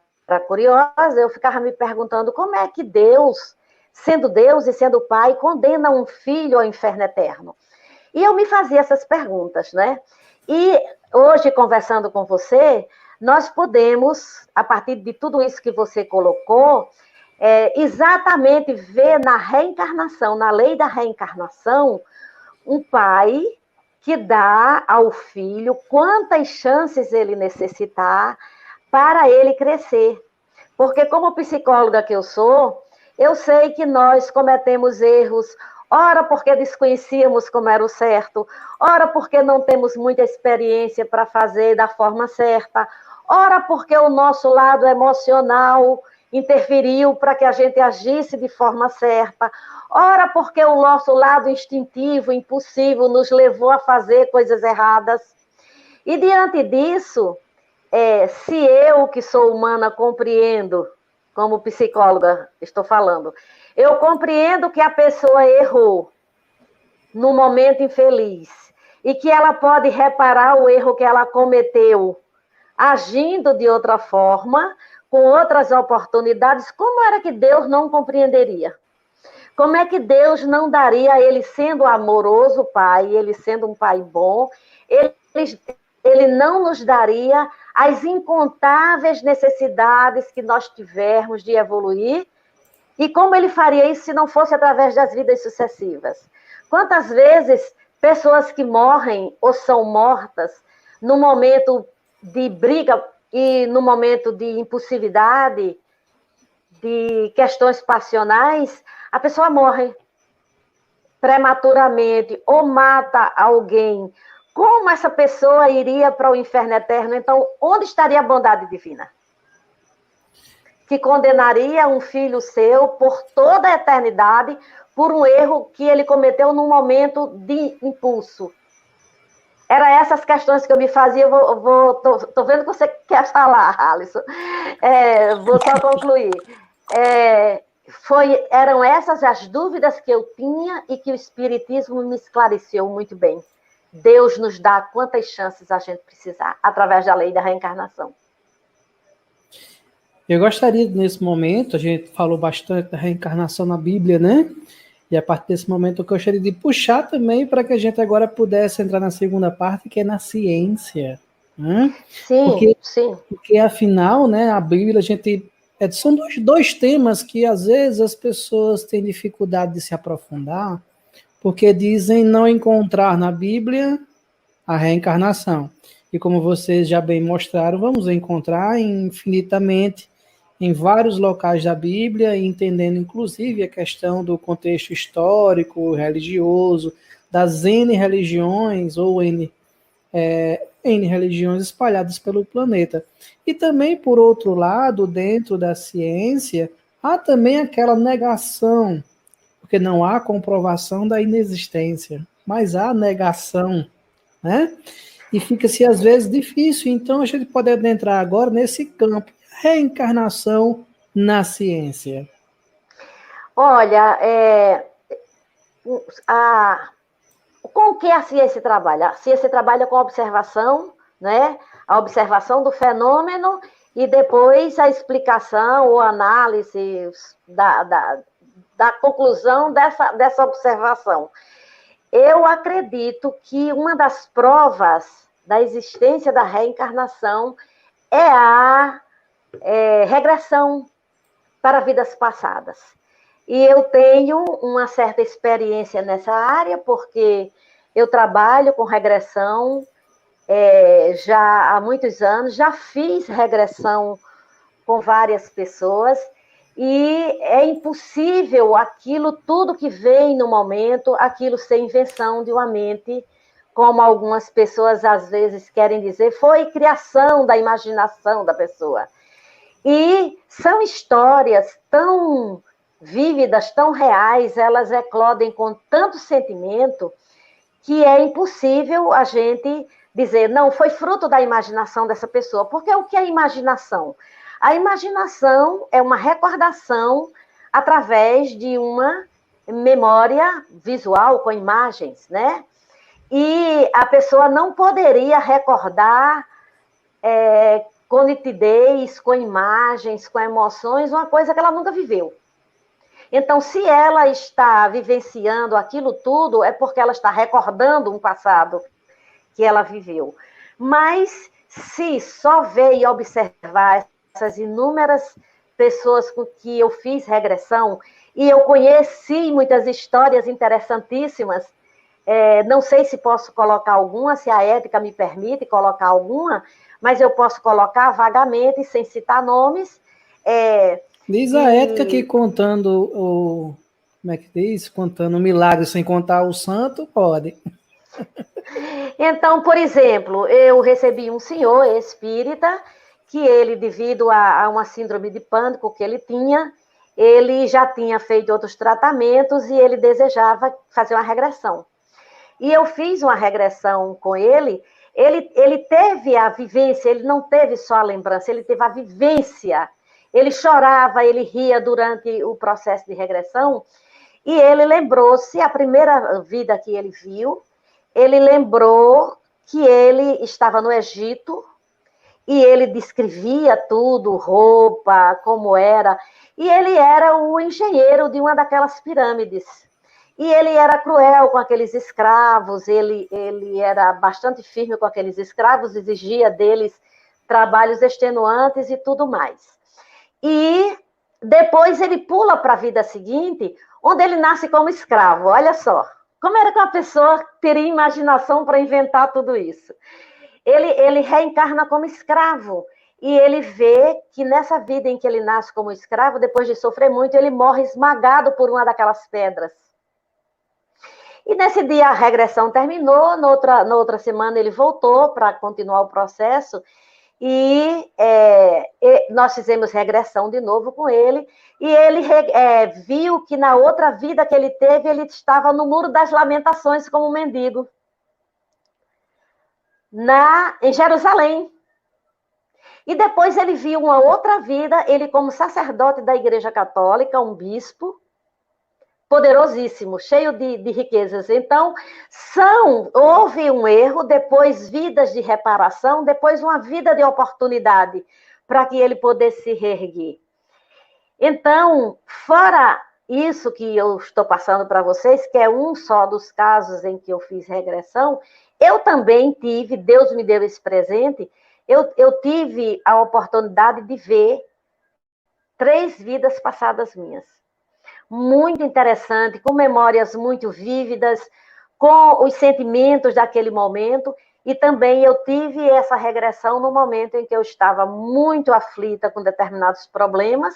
curiosa, eu ficava me perguntando como é que Deus e sendo pai, condena um filho ao inferno eterno. E eu me fazia essas perguntas, né? E hoje, conversando com você, nós podemos, a partir de tudo isso que você colocou, exatamente ver na reencarnação, na lei da reencarnação, um pai que dá ao filho quantas chances ele necessitar para ele crescer. Porque como psicóloga que eu sou, eu sei que nós cometemos erros, ora porque desconhecíamos como era o certo, ora porque não temos muita experiência para fazer da forma certa, ora porque o nosso lado emocional interferiu para que a gente agisse de forma certa, ora porque o nosso lado instintivo, impulsivo, nos levou a fazer coisas erradas. E diante disso, se eu, que sou humana, compreendo, como psicóloga estou falando, eu compreendo que a pessoa errou num momento infeliz e que ela pode reparar o erro que ela cometeu agindo de outra forma, com outras oportunidades. Como era que Deus não compreenderia? Como é que Deus não daria, ele sendo amoroso pai, ele sendo um pai bom, ele não nos daria as incontáveis necessidades que nós tivermos de evoluir? E como ele faria isso se não fosse através das vidas sucessivas? Quantas vezes pessoas que morrem ou são mortas no momento de briga e no momento de impulsividade, de questões passionais, a pessoa morre prematuramente ou mata alguém. Como essa pessoa iria para o inferno eterno? Então, onde estaria a bondade divina? Que condenaria um filho seu por toda a eternidade por um erro que ele cometeu num momento de impulso. Eram essas questões que eu me fazia. Tô vendo que você quer falar, Alisson. Vou só concluir. Eram essas as dúvidas que eu tinha e que o Espiritismo me esclareceu muito bem. Deus nos dá quantas chances a gente precisar, através da lei da reencarnação. Eu gostaria, nesse momento, a gente falou bastante da reencarnação na Bíblia, né? E a partir desse momento eu gostaria de puxar também para que a gente agora pudesse entrar na segunda parte, que é na ciência. Né? Sim, sim. Porque afinal, né, a Bíblia, são dois temas que às vezes as pessoas têm dificuldade de se aprofundar, porque dizem não encontrar na Bíblia a reencarnação. E como vocês já bem mostraram, vamos encontrar infinitamente em vários locais da Bíblia, entendendo inclusive a questão do contexto histórico, religioso, das N religiões ou N religiões espalhadas pelo planeta. E também, por outro lado, dentro da ciência, há também aquela negação, porque não há comprovação da inexistência, mas há negação, né? E fica-se às vezes difícil. Então a gente pode adentrar agora nesse campo, reencarnação na ciência. Olha, com o que a ciência trabalha? A ciência trabalha com observação, né? A observação do fenômeno e depois a explicação ou análise da conclusão dessa observação. Eu acredito que uma das provas da existência da reencarnação é a regressão para vidas passadas. E eu tenho uma certa experiência nessa área, porque eu trabalho com regressão já há muitos anos, já fiz regressão com várias pessoas, e é impossível aquilo tudo que vem no momento, aquilo ser invenção de uma mente, como algumas pessoas às vezes querem dizer, foi criação da imaginação da pessoa. E são histórias tão vívidas, tão reais, elas eclodem com tanto sentimento, que é impossível a gente dizer, não, foi fruto da imaginação dessa pessoa. Porque o que é imaginação? A imaginação é uma recordação através de uma memória visual com imagens, né? E a pessoa não poderia recordar com nitidez, com imagens, com emoções, uma coisa que ela nunca viveu. Então, se ela está vivenciando aquilo tudo, é porque ela está recordando um passado que ela viveu. Mas, se só ver e observar essas inúmeras pessoas com que eu fiz regressão, e eu conheci muitas histórias interessantíssimas, não sei se posso colocar alguma, se a ética me permite colocar alguma, mas eu posso colocar vagamente, sem citar nomes. Diz a ética que contando como é que diz? Contando o milagre sem contar o santo, pode. Então, por exemplo, eu recebi um senhor espírita que ele, devido a uma síndrome de pânico que ele tinha, ele já tinha feito outros tratamentos e ele desejava fazer uma regressão. E eu fiz uma regressão com ele. Ele teve a vivência, ele não teve só a lembrança, ele teve a vivência. Ele chorava, ele ria durante o processo de regressão, e ele lembrou-se, a primeira vida que ele viu, ele lembrou que ele estava no Egito, e ele descrevia tudo, roupa, como era, e ele era o engenheiro de uma daquelas pirâmides. E ele era cruel com aqueles escravos, ele era bastante firme com aqueles escravos, exigia deles trabalhos extenuantes e tudo mais. E depois ele pula para a vida seguinte, onde ele nasce como escravo. Olha só, como era que uma pessoa teria imaginação para inventar tudo isso? Ele reencarna como escravo, e ele vê que nessa vida em que ele nasce como escravo, depois de sofrer muito, ele morre esmagado por uma daquelas pedras. E nesse dia a regressão terminou, na outra semana ele voltou para continuar o processo, e nós fizemos regressão de novo com ele, e ele viu que na outra vida que ele teve, ele estava no Muro das Lamentações como um mendigo, em Jerusalém. E depois ele viu uma outra vida, ele como sacerdote da Igreja Católica, um bispo, poderosíssimo, cheio de riquezas. Então, houve um erro, depois vidas de reparação, depois uma vida de oportunidade para que ele pudesse se reerguer. Então, fora isso que eu estou passando para vocês, que é um só dos casos em que eu fiz regressão, eu também tive, Deus me deu esse presente, eu tive a oportunidade de ver 3 vidas passadas minhas. Muito interessante, com memórias muito vívidas, com os sentimentos daquele momento, e também eu tive essa regressão no momento em que eu estava muito aflita com determinados problemas,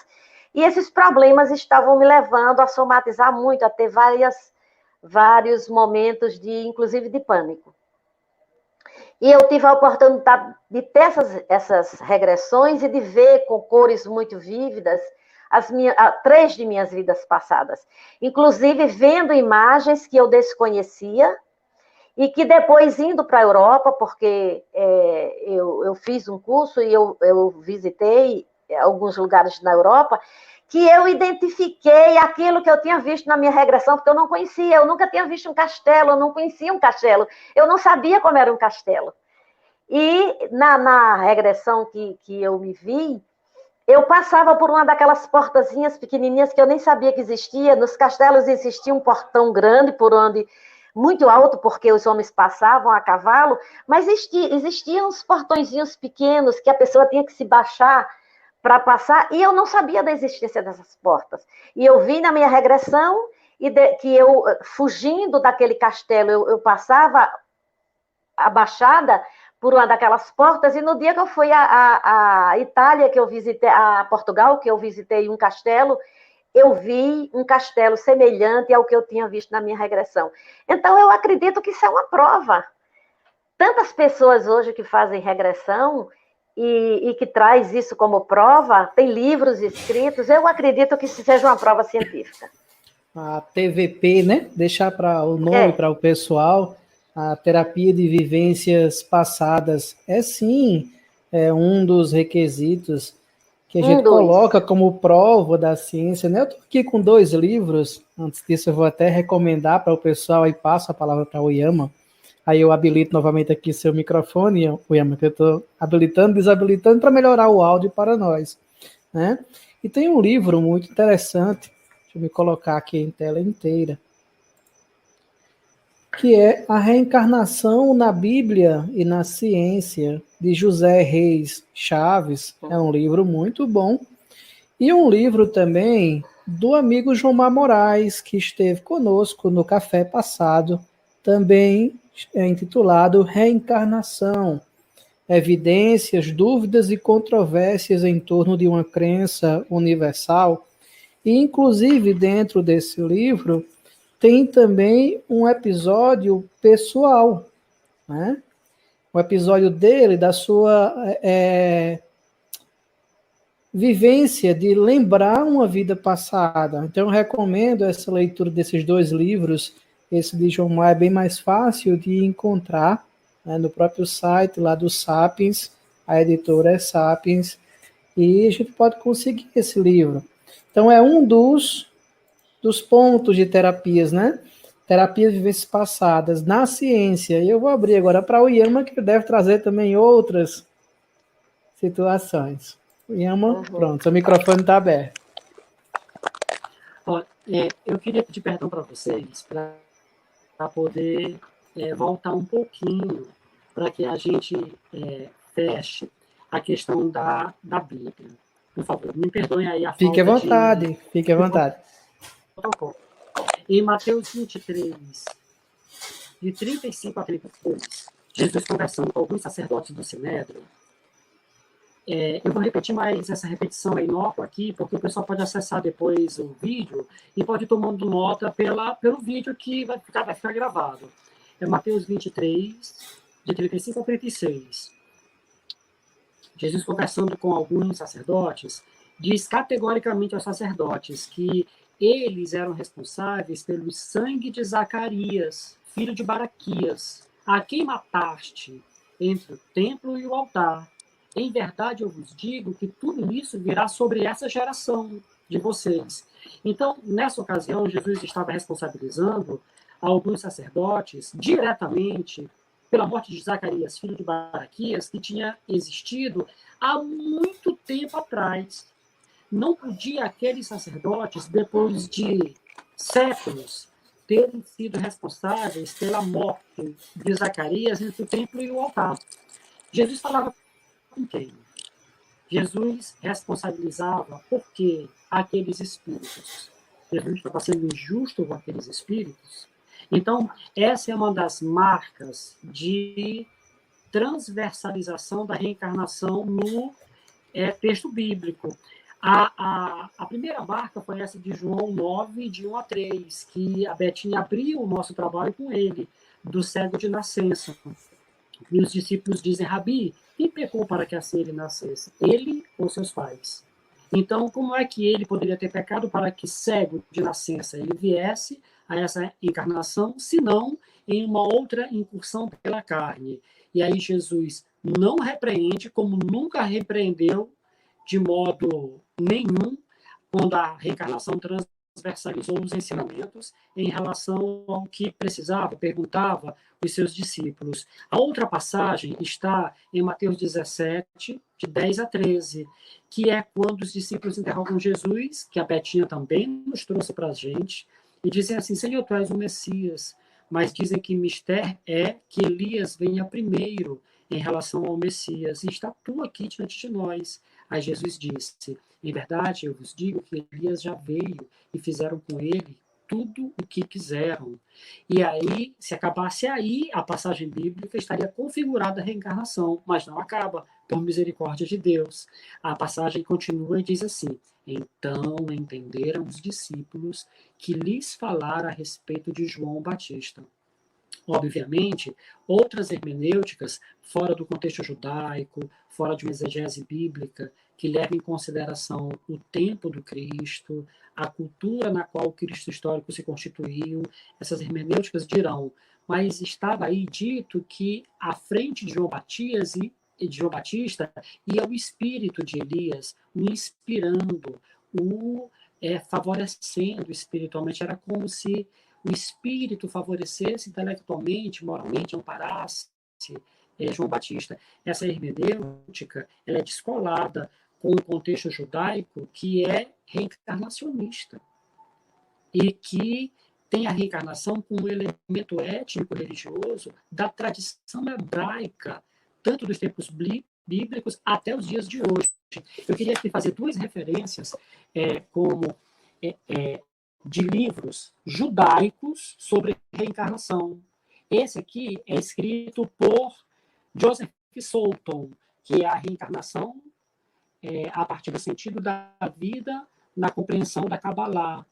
e esses problemas estavam me levando a somatizar muito, a ter vários momentos, inclusive de pânico. E eu tive a oportunidade de ter essas regressões e de ver com cores muito vívidas 3 de minhas vidas passadas. Inclusive vendo imagens que eu desconhecia e que depois indo para a Europa, porque eu fiz um curso e eu visitei alguns lugares na Europa, que eu identifiquei aquilo que eu tinha visto na minha regressão, porque eu não conhecia, eu nunca tinha visto um castelo, eu não conhecia um castelo, eu não sabia como era um castelo. E na regressão que eu me vi, eu passava por uma daquelas portazinhas pequenininhas que eu nem sabia que existia. Nos castelos existia um portão grande, muito alto, porque os homens passavam a cavalo, mas existiam uns portõezinhos pequenos que a pessoa tinha que se baixar para passar, e eu não sabia da existência dessas portas. E eu vi na minha regressão que eu, fugindo daquele castelo, eu passava abaixada por uma daquelas portas, e no dia que eu fui à Itália, que eu visitei, a Portugal, que eu visitei um castelo, eu vi um castelo semelhante ao que eu tinha visto na minha regressão. Então, eu acredito que isso é uma prova. Tantas pessoas hoje que fazem regressão e que traz isso como prova, tem livros escritos, eu acredito que isso seja uma prova científica. A TVP, né? Deixar para o nome para o pessoal, a terapia de vivências passadas é sim um dos requisitos que a gente coloca como prova da ciência, né? Eu estou aqui com 2 livros, antes disso eu vou até recomendar para o pessoal e passo a palavra para o Yama. Aí eu habilito novamente aqui seu microfone, Yama, que eu estou habilitando, desabilitando para melhorar o áudio para nós, né? E tem um livro muito interessante, deixa eu me colocar aqui em tela inteira, que é A Reencarnação na Bíblia e na Ciência, de José Reis Chaves. É um livro muito bom. E um livro também do amigo Jomar Moraes, que esteve conosco no café passado, também intitulado Reencarnação, Evidências, Dúvidas e Controvérsias em torno de uma Crença Universal. E, inclusive, dentro desse livro, tem também um episódio pessoal, né? Um episódio dele, da sua vivência de lembrar uma vida passada. Então, eu recomendo essa leitura desses 2 livros. Esse de João Maia é bem mais fácil de encontrar, né, no próprio site lá do Sapiens, a editora é Sapiens, e a gente pode conseguir esse livro. Então, é um dos pontos de terapias, né? Terapias de vivências passadas na ciência. E eu vou abrir agora para o Yama, que deve trazer também outras situações. Yama, pronto, seu microfone está aberto. Eu queria pedir perdão para vocês, para poder voltar um pouquinho, para que a gente feche a questão da Bíblia. Por favor, me perdoem aí a Fique à vontade, fique à vontade. Em Mateus 23, de 35 a 32, Jesus conversando com alguns sacerdotes do Sinédrio. Eu vou repetir mais essa repetição inócua aqui, porque o pessoal pode acessar depois o vídeo e pode ir tomando nota pelo vídeo que vai ficar gravado. É Mateus 23, de 35 a 36. Jesus conversando com alguns sacerdotes, diz categoricamente aos sacerdotes que eles eram responsáveis pelo sangue de Zacarias, filho de Baraquias, a quem mataste entre o templo e o altar. Em verdade, eu vos digo que tudo isso virá sobre essa geração. de vocês. Então, nessa ocasião, Jesus estava responsabilizando alguns sacerdotes diretamente pela morte de Zacarias, filho de Baraquias, que tinha existido há muito tempo atrás. Não podia aqueles sacerdotes, depois de séculos, terem sido responsáveis pela morte de Zacarias entre o templo e o altar. Jesus falava com quem? Jesus responsabilizava por que aqueles espíritos. Jesus estava sendo injusto com aqueles espíritos. Então, essa é uma das marcas de transversalização da reencarnação no texto bíblico. A primeira marca foi essa de João 9, de 1 a 3, que a Betinha abriu o nosso trabalho com ele, do cego de nascença. E os discípulos dizem, Rabi, quem pecou para que assim ele nascesse? Ele ou seus pais? Então, como é que ele poderia ter pecado para que cego de nascença ele viesse a essa encarnação, se não em uma outra incursão pela carne? E aí Jesus não repreende, como nunca repreendeu de modo nenhum, quando a reencarnação transversalizou os ensinamentos em relação ao que precisava, perguntava os seus discípulos. A outra passagem está em Mateus 17, de 10 a 13, que é quando os discípulos interrogam Jesus, que a Betinha também nos trouxe para a gente, e dizem assim, Senhor, tu és o Messias, mas dizem que mistério é que Elias venha primeiro em relação ao Messias, e está tu aqui diante de nós. Aí Jesus disse, em verdade, eu vos digo que Elias já veio e fizeram com ele tudo o que quiseram. E aí, se acabasse aí, a passagem bíblica estaria configurada a reencarnação, mas não acaba, por misericórdia de Deus. A passagem continua e diz assim, então entenderam os discípulos que lhes falara a respeito de João Batista. Obviamente, outras hermenêuticas, fora do contexto judaico, fora de uma exegese bíblica, que leva em consideração o tempo do Cristo, a cultura na qual o Cristo histórico se constituiu, essas hermenêuticas dirão, mas estava aí dito que à frente de João Batista ia o espírito de Elias, o inspirando, o favorecendo espiritualmente, era como se o espírito favorecesse intelectualmente, moralmente, amparasse João Batista. Essa hermenêutica ela é descolada com o contexto judaico, que é reencarnacionista e que tem a reencarnação como elemento étnico-religioso da tradição hebraica, tanto dos tempos bíblicos até os dias de hoje. Eu queria aqui fazer duas referências como de livros judaicos sobre reencarnação. Esse aqui é escrito por Joseph Solton, que é a reencarnação a partir do sentido da vida na compreensão da Kabbalah,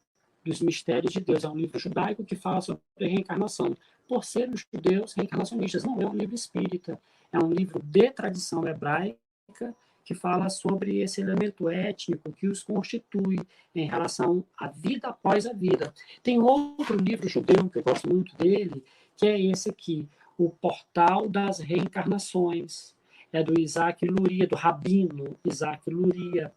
dos mistérios de Deus. É um livro judaico que fala sobre reencarnação. Por serem judeus reencarnacionistas, não é um livro espírita, é um livro de tradição hebraica que fala sobre esse elemento étnico que os constitui em relação à vida após a vida. Tem outro livro judeu que eu gosto muito dele, que é esse aqui, O Portal das Reencarnações. É do Isaac Luria, do rabino Isaac Luria,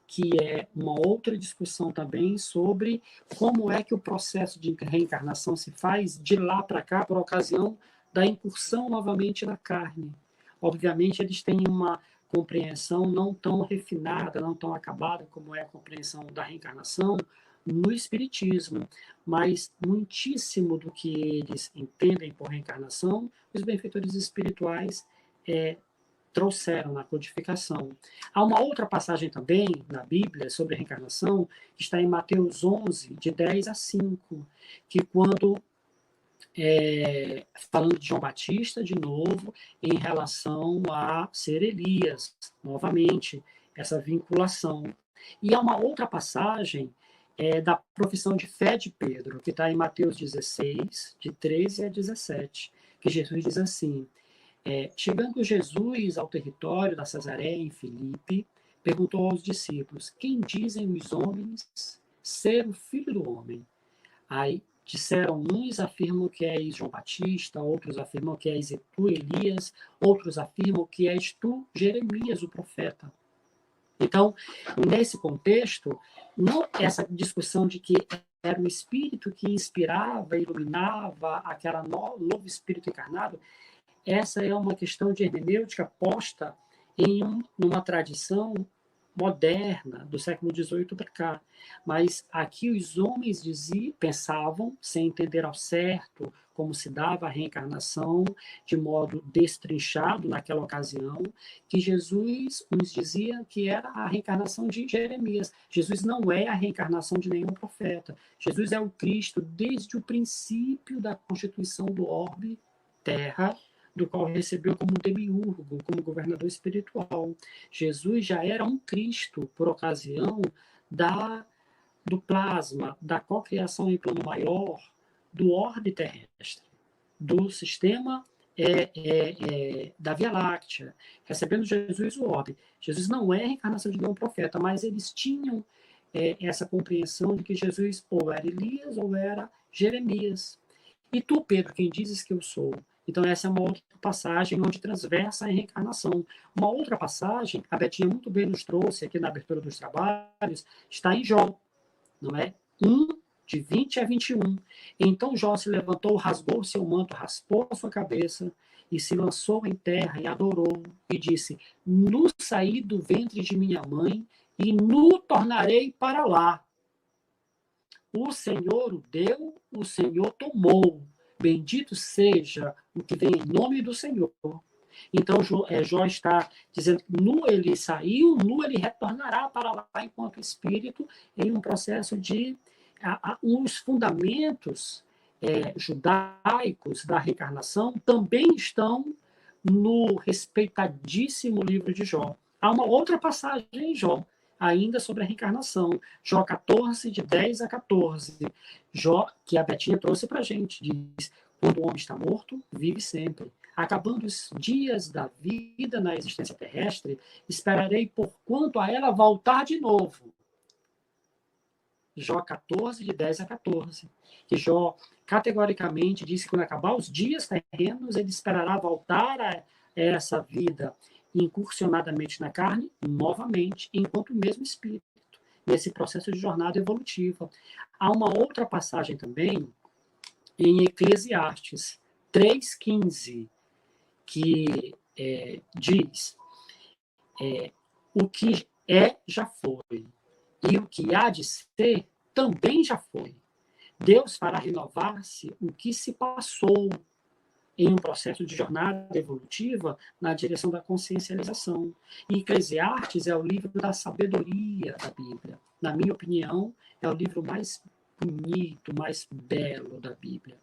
que é uma outra discussão também sobre como é que o processo de reencarnação se faz de lá para cá, por ocasião da incursão novamente na carne. Obviamente, eles têm uma compreensão não tão refinada, não tão acabada como é a compreensão da reencarnação no Espiritismo, mas muitíssimo do que eles entendem por reencarnação, os benfeitores espirituais trouxeram na codificação. Há uma outra passagem também na Bíblia sobre a reencarnação, que está em Mateus 11, de 10 a 5, que quando, falando de João Batista, de novo, em relação a ser Elias, novamente, essa vinculação. E há uma outra passagem da profissão de fé de Pedro, que está em Mateus 16, de 13 a 17, que Jesus diz assim, chegando Jesus ao território da Cesareia em Filipe, perguntou aos discípulos, quem dizem os homens ser o Filho do Homem? Aí disseram, uns afirmam que és João Batista, outros afirmam que és tu, Elias, outros afirmam que és tu, Jeremias, o profeta. Então, nesse contexto, não essa discussão de que era o Espírito que inspirava, iluminava aquele novo Espírito encarnado, essa é uma questão de hermenêutica posta numa tradição moderna do século XVIII para cá. Mas aqui os homens pensavam, sem entender ao certo como se dava a reencarnação, de modo destrinchado naquela ocasião, que Jesus nos dizia que era a reencarnação de Jeremias. Jesus não é a reencarnação de nenhum profeta. Jesus é o Cristo desde o princípio da constituição do orbe terra, do qual recebeu como demiurgo, como governador espiritual. Jesus já era um Cristo por ocasião do plasma, da cocriação em plano maior, do orbe terrestre, do sistema da Via Láctea, recebendo Jesus o orbe. Jesus não é a reencarnação de nenhum profeta, mas eles tinham essa compreensão de que Jesus ou era Elias ou era Jeremias. E tu, Pedro, quem dizes que eu sou? Então, essa é uma outra passagem onde transversa a reencarnação. Uma outra passagem, a Betinha muito bem nos trouxe aqui na abertura dos trabalhos, está em Jó, não é? 1, de 20 a 21. Então Jó se levantou, rasgou seu manto, raspou a sua cabeça e se lançou em terra e adorou e disse: Nu saí do ventre de minha mãe e nu tornarei para lá. O Senhor o deu, o Senhor tomou. Bendito seja o que vem em nome do Senhor. Então, Jó está dizendo que nu ele saiu, nu ele retornará para lá enquanto espírito, em um processo de os fundamentos judaicos da reencarnação também estão no respeitadíssimo livro de Jó. Há uma outra passagem em Jó, ainda sobre a reencarnação. Jó 14, de 10 a 14. Jó, que a Betinha trouxe para a gente, diz: quando o homem está morto, vive sempre. Acabando os dias da vida na existência terrestre, esperarei por quanto a ela voltar de novo. Jó 14, de 10 a 14. Que Jó categoricamente disse que quando acabar os dias terrenos, ele esperará voltar a essa vida incursionadamente na carne, novamente, enquanto o mesmo espírito, nesse processo de jornada evolutiva. Há uma outra passagem também em Eclesiastes 3,15, que diz: o que já foi, e o que há de ser também já foi. Deus fará renovar-se o que se passou em um processo de jornada evolutiva na direção da consciencialização. E Eclesiastes é o livro da sabedoria da Bíblia. Na minha opinião, é o livro mais bonito, mais belo da Bíblia.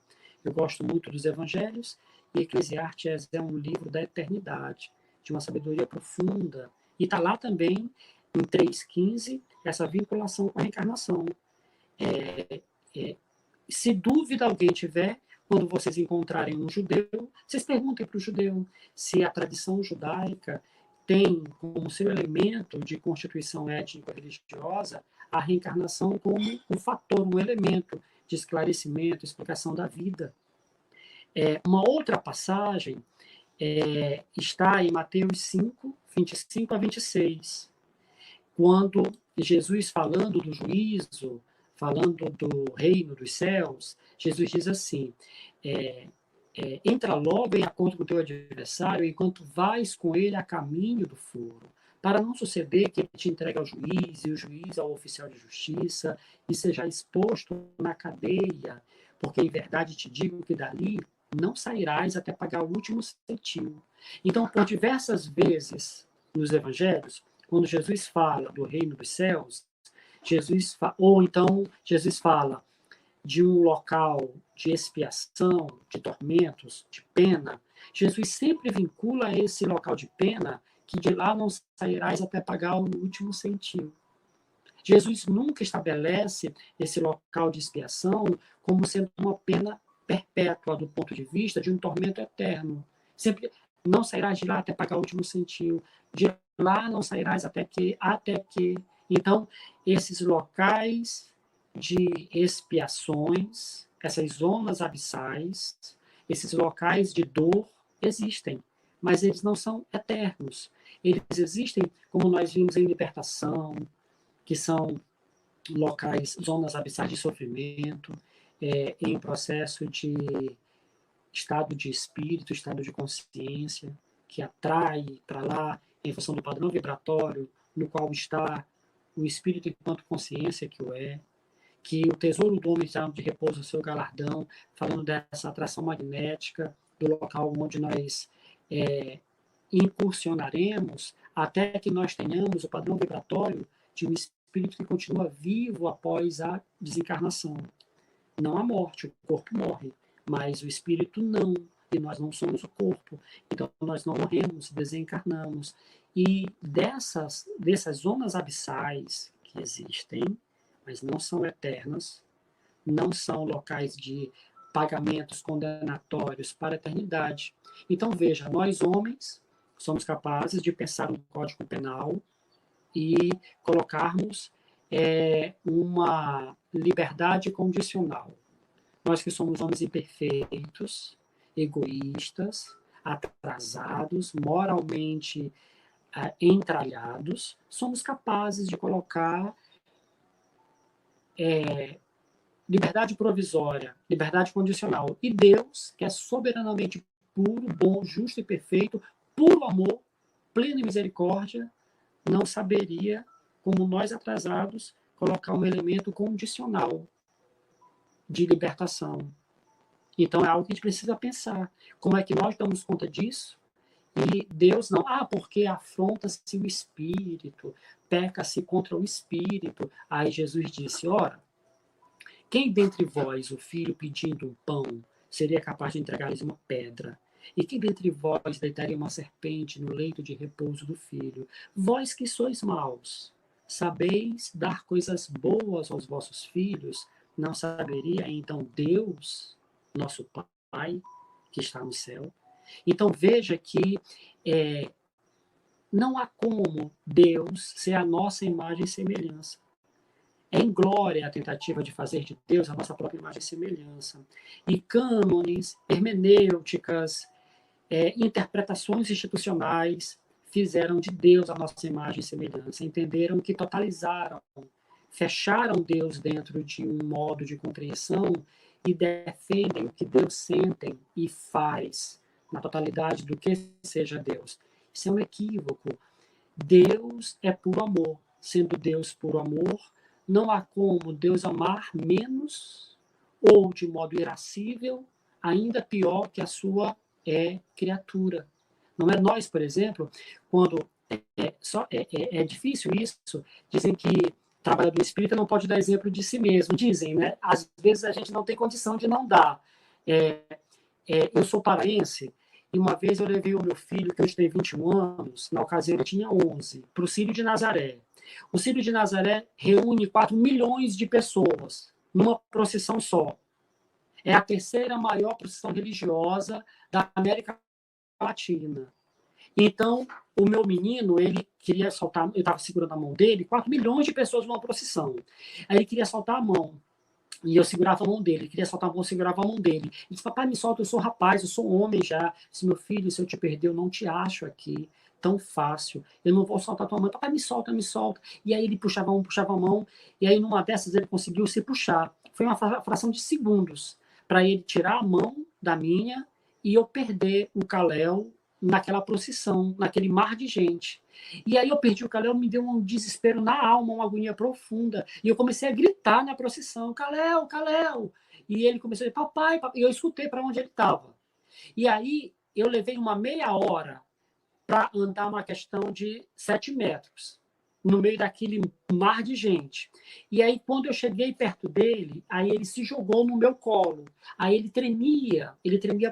Eu gosto muito dos evangelhos, e Eclesiastes é um livro da eternidade, de uma sabedoria profunda. E está lá também, em 3,15, essa vinculação com a reencarnação. Se dúvida alguém tiver, quando vocês encontrarem um judeu, vocês perguntem para o judeu se a tradição judaica tem como seu elemento de constituição étnico-religiosa a reencarnação como um fator, um elemento de esclarecimento, explicação da vida. Uma outra passagem está em Mateus 5, 25 a 26, quando Jesus, falando do juízo, falando do reino dos céus, Jesus diz assim: entra logo em acordo com o teu adversário enquanto vais com ele a caminho do foro, para não suceder que ele te entregue ao juiz, e o juiz ao oficial de justiça, e seja exposto na cadeia, porque em verdade te digo que dali não sairás até pagar o último centavo. Então, por diversas vezes nos evangelhos, quando Jesus fala do reino dos céus, Jesus fala de um local de expiação, de tormentos, de pena, Jesus sempre vincula esse local de pena que de lá não sairás até pagar o último centavo. Jesus nunca estabelece esse local de expiação como sendo uma pena perpétua do ponto de vista de um tormento eterno. Sempre não sairás de lá até pagar o último centavo. De lá não sairás até que. Então, esses locais de expiações, essas zonas abissais, esses locais de dor existem, mas eles não são eternos. Eles existem, como nós vimos em libertação, que são locais, zonas abissais de sofrimento, em processo de estado de espírito, estado de consciência, que atrai para lá em função do padrão vibratório no qual está o espírito enquanto consciência que o é, que o tesouro do homem está de repouso o seu galardão, falando dessa atração magnética, do local onde nós incursionaremos até que nós tenhamos o padrão vibratório de um espírito que continua vivo após a desencarnação. Não a morte, o corpo morre, mas o espírito não, e nós não somos o corpo. Então, nós não morremos, desencarnamos. E dessas zonas abissais que existem, mas não são eternas, não são locais de pagamentos condenatórios para a eternidade. Então, veja, nós homens somos capazes de pensar um código penal e colocarmos uma liberdade condicional. Nós que somos homens imperfeitos, egoístas, atrasados, moralmente entralhados, somos capazes de colocar liberdade provisória, liberdade condicional. E Deus, que é soberanamente puro, bom, justo e perfeito, puro amor, pleno em misericórdia, não saberia, como nós atrasados, colocar um elemento condicional de libertação. Então, é algo que a gente precisa pensar. Como é que nós damos conta disso? E Deus não. Porque afronta-se o espírito, peca-se contra o espírito. Aí Jesus disse, ora, quem dentre vós, o filho pedindo um pão, seria capaz de entregar-lhes uma pedra? E quem dentre vós deitaria uma serpente no leito de repouso do filho? Vós que sois maus, sabeis dar coisas boas aos vossos filhos, não saberia então Deus, nosso Pai, que está no céu? Então veja que não há como Deus ser a nossa imagem e semelhança. É em glória a tentativa de fazer de Deus a nossa própria imagem e semelhança. E cânones, hermenêuticas, interpretações institucionais fizeram de Deus a nossa imagem e semelhança. Entenderam que totalizaram, fecharam Deus dentro de um modo de compreensão e defendem o que Deus sente e faz na totalidade do que seja Deus. Isso é um equívoco. Deus é puro amor. Sendo Deus puro amor, não há como Deus amar menos ou de modo irascível, ainda pior que a sua criatura. Não é nós, por exemplo, quando é difícil isso, dizem que trabalhador espírita não pode dar exemplo de si mesmo, dizem, né? Às vezes a gente não tem condição de não dar. Eu sou paraense, e uma vez eu levei o meu filho, que hoje tem 21 anos, na ocasião eu tinha 11, para o Círio de Nazaré. O Círio de Nazaré reúne 4 milhões de pessoas numa procissão só. É a terceira maior procissão religiosa da América Latina. Então, o meu menino, ele queria soltar, eu estava segurando a mão dele, 4 milhões de pessoas numa procissão. Aí ele queria soltar a mão. E eu segurava a mão dele, ele queria soltar a mão, eu segurava a mão dele. Ele disse, papai, me solta, eu sou rapaz, eu sou homem já. Se meu filho, se eu te perder, eu não te acho aqui tão fácil. Eu não vou soltar tua mão. Papai, me solta, me solta. E aí ele puxava a mão, e aí numa dessas ele conseguiu se puxar. Foi uma fração de segundos para ele tirar a mão da minha e eu perder o Kalel naquela procissão, naquele mar de gente. E aí eu perdi o Kalel, me deu um desespero na alma, uma agonia profunda. E eu comecei a gritar na procissão, Kalel, Kalel. E ele começou a dizer, papai, papai. E eu escutei para onde ele estava. E aí eu levei uma meia hora para andar uma questão de 7 metros, no meio daquele mar de gente. E aí, quando eu cheguei perto dele, aí ele se jogou no meu colo. Aí ele tremia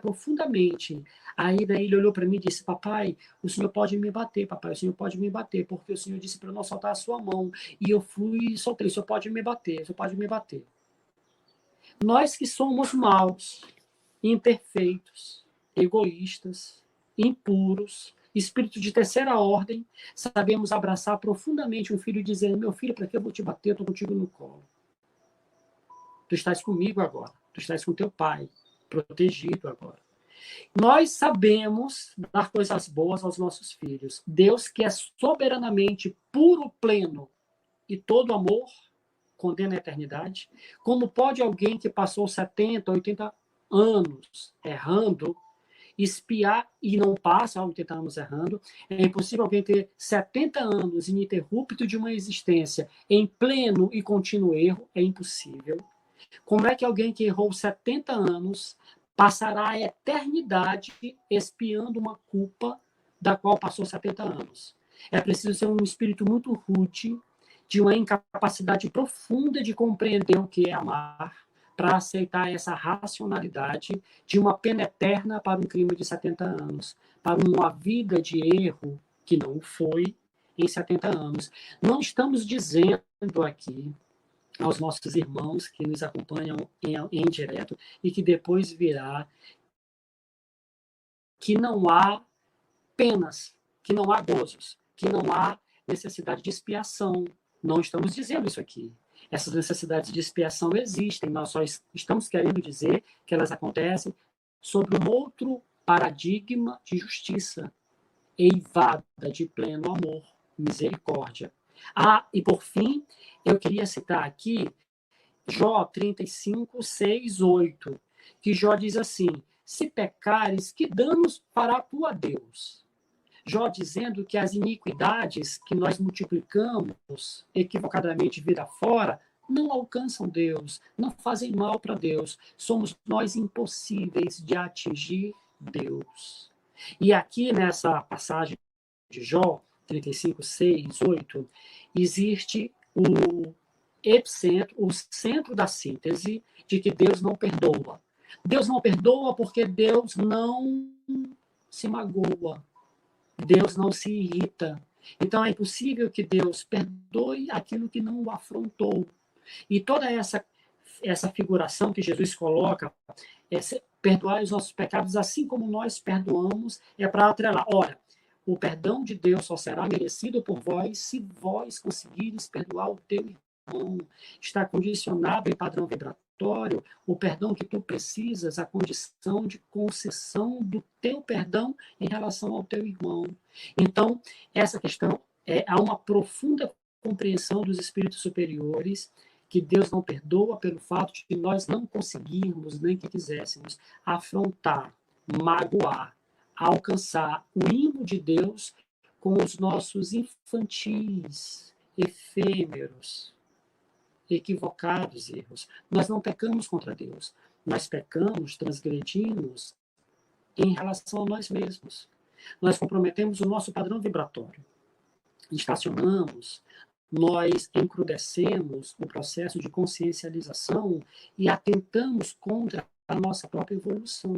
profundamente. Aí daí ele olhou para mim e disse, papai, o senhor pode me bater, papai, o senhor pode me bater, porque o senhor disse para eu não soltar a sua mão. E eu fui e soltei, o senhor pode me bater, o senhor pode me bater. Nós que somos maus, imperfeitos, egoístas, impuros, espírito de terceira ordem, sabemos abraçar profundamente um filho dizendo, meu filho, para que eu vou te bater? Eu estou contigo no colo. Tu estás comigo agora. Tu estás com teu pai, protegido agora. Nós sabemos dar coisas boas aos nossos filhos. Deus, que é soberanamente puro, pleno e todo amor, condena a eternidade. Como pode alguém que passou 70, 80 anos errando, espiar e não passa 80 anos errando? É impossível alguém ter 70 anos ininterrupto de uma existência em pleno e contínuo erro? É impossível. Como é que alguém que errou 70 anos passará a eternidade espiando uma culpa da qual passou 70 anos? É preciso ser um espírito muito rude, de uma incapacidade profunda de compreender o que é amar, para aceitar essa racionalidade de uma pena eterna para um crime de 70 anos, para uma vida de erro que não foi em 70 anos. Não estamos dizendo aqui aos nossos irmãos que nos acompanham em direto e que depois virá que não há penas, que não há gozos, que não há necessidade de expiação. Não estamos dizendo isso aqui. Essas necessidades de expiação existem, nós só estamos querendo dizer que elas acontecem sobre um outro paradigma de justiça, eivada de pleno amor, misericórdia. E por fim, eu queria citar aqui Jó 35, 6, 8, que Jó diz assim: se pecares, que danos fará tu a Deus? Jó dizendo que as iniquidades que nós multiplicamos equivocadamente vida fora não alcançam Deus, não fazem mal para Deus. Somos nós impossíveis de atingir Deus. E aqui nessa passagem de Jó 35, 6, 8, existe o epicentro, o centro da síntese de que Deus não perdoa. Deus não perdoa porque Deus não se magoa. Deus não se irrita. Então é impossível que Deus perdoe aquilo que não o afrontou. E toda essa figuração que Jesus coloca, perdoar os nossos pecados assim como nós perdoamos, é para atrelar. Olha, o perdão de Deus só será merecido por vós se vós conseguires perdoar o teu irmão. Está condicionado em padrão vibratório o perdão que tu precisas, a condição de concessão do teu perdão em relação ao teu irmão. Então, essa questão, há uma profunda compreensão dos espíritos superiores, que Deus não perdoa pelo fato de que nós não conseguirmos, nem que quiséssemos, afrontar, magoar, alcançar o imo de Deus com os nossos infantis, efêmeros, equivocados erros. Nós não pecamos contra Deus, nós pecamos, transgredimos em relação a nós mesmos. Nós comprometemos o nosso padrão vibratório, estacionamos, nós encrudecemos o processo de consciencialização e atentamos contra a nossa própria evolução,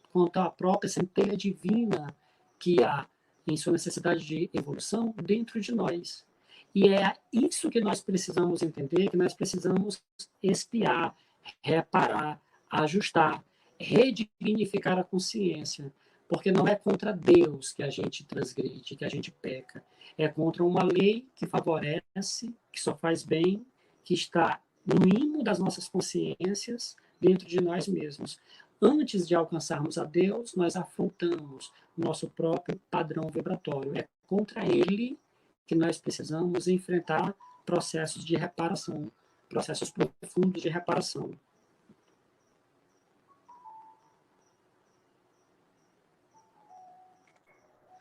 contra a própria centelha divina que há em sua necessidade de evolução dentro de nós. E é isso que nós precisamos entender, que nós precisamos expiar, reparar, ajustar, redignificar a consciência, porque não é contra Deus que a gente transgride, que a gente peca. É contra uma lei que favorece, que só faz bem, que está no imo das nossas consciências, dentro de nós mesmos. Antes de alcançarmos a Deus, nós afrontamos o nosso próprio padrão vibratório. É contra ele que nós precisamos enfrentar processos de reparação, processos profundos de reparação.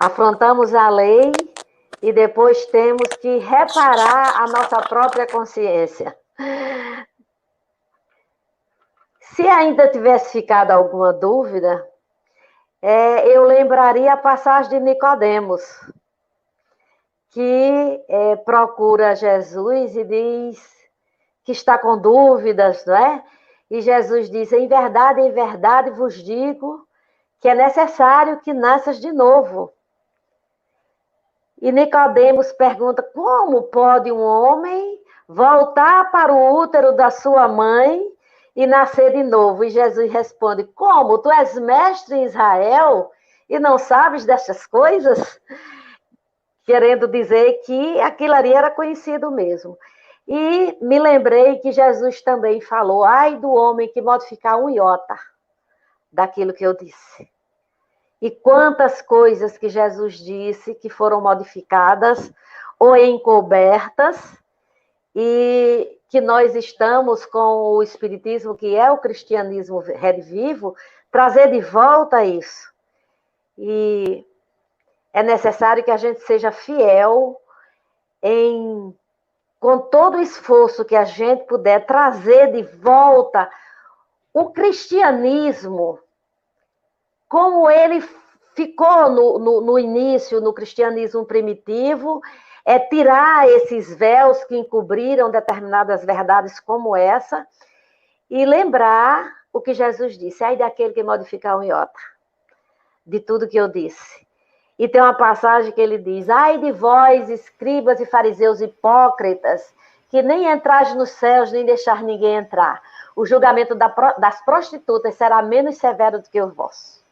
Afrontamos a lei e depois temos que reparar a nossa própria consciência. Se ainda tivesse ficado alguma dúvida, eu lembraria a passagem de Nicodemos, que procura Jesus e diz que está com dúvidas, não é? E Jesus diz: em verdade vos digo que é necessário que nasças de novo. E Nicodemos pergunta: como pode um homem voltar para o útero da sua mãe e nascer de novo? E Jesus responde: como? Tu és mestre em Israel e não sabes destas coisas? Querendo dizer que aquilo ali era conhecido mesmo. E me lembrei que Jesus também falou: ai do homem que modificar um iota daquilo que eu disse. e quantas coisas que Jesus disse que foram modificadas ou encobertas, e que nós estamos com o Espiritismo, que é o cristianismo redivivo, trazer de volta isso. E é necessário que a gente seja fiel com todo o esforço que a gente puder, trazer de volta o cristianismo, como ele ficou no início, no cristianismo primitivo, é tirar esses véus que encobriram determinadas verdades como essa, e lembrar o que Jesus disse: ai daquele que modificar um iota, de tudo que eu disse. E tem uma passagem que ele diz: ai de vós, escribas e fariseus hipócritas, que nem entrais nos céus, nem deixar ninguém entrar. O julgamento das prostitutas será menos severo do que o vosso.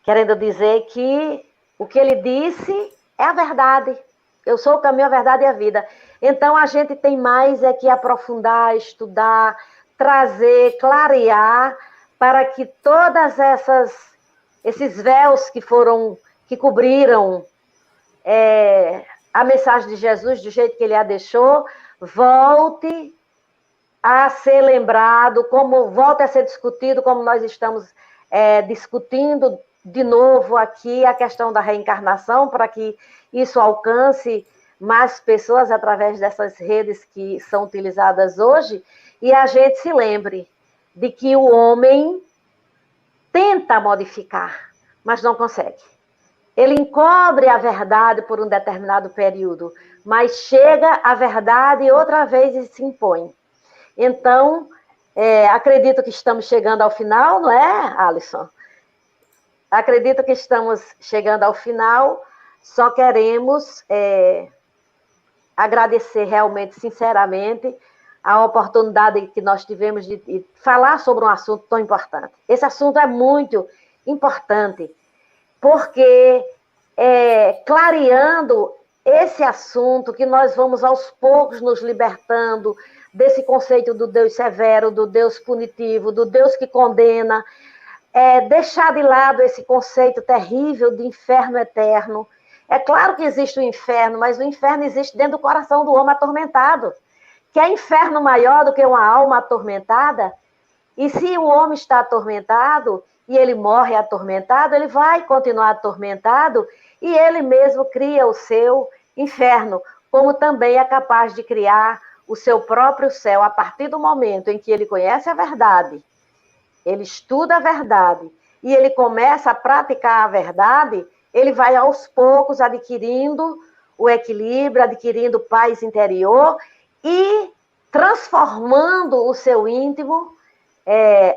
Querendo dizer que o que ele disse é a verdade. Eu sou o caminho, a verdade e a vida. Então, a gente tem mais que aprofundar, estudar, trazer, clarear, para que todas esses véus que cobriram a mensagem de Jesus, do jeito que ele a deixou, volte a ser lembrado, volte a ser discutido, como nós estamos discutindo de novo aqui a questão da reencarnação, para que isso alcance mais pessoas através dessas redes que são utilizadas hoje, e a gente se lembre de que o homem tenta modificar, mas não consegue. Ele encobre a verdade por um determinado período, mas chega a verdade outra vez e se impõe. Então, acredito que estamos chegando ao final, não é, Alisson? Acredito que estamos chegando ao final, só queremos agradecer realmente, sinceramente, a oportunidade que nós tivemos de falar sobre um assunto tão importante. Esse assunto é muito importante, porque clareando esse assunto, que nós vamos aos poucos nos libertando desse conceito do Deus severo, do Deus punitivo, do Deus que condena, deixar de lado esse conceito terrível de inferno eterno. É claro que existe o inferno, mas o inferno existe dentro do coração do homem atormentado. Que é inferno maior do que uma alma atormentada? E se o homem está atormentado e ele morre atormentado, ele vai continuar atormentado e ele mesmo cria o seu inferno, como também é capaz de criar o seu próprio céu a partir do momento em que ele conhece a verdade, ele estuda a verdade e ele começa a praticar a verdade. Ele vai aos poucos adquirindo o equilíbrio, adquirindo paz interior e transformando o seu íntimo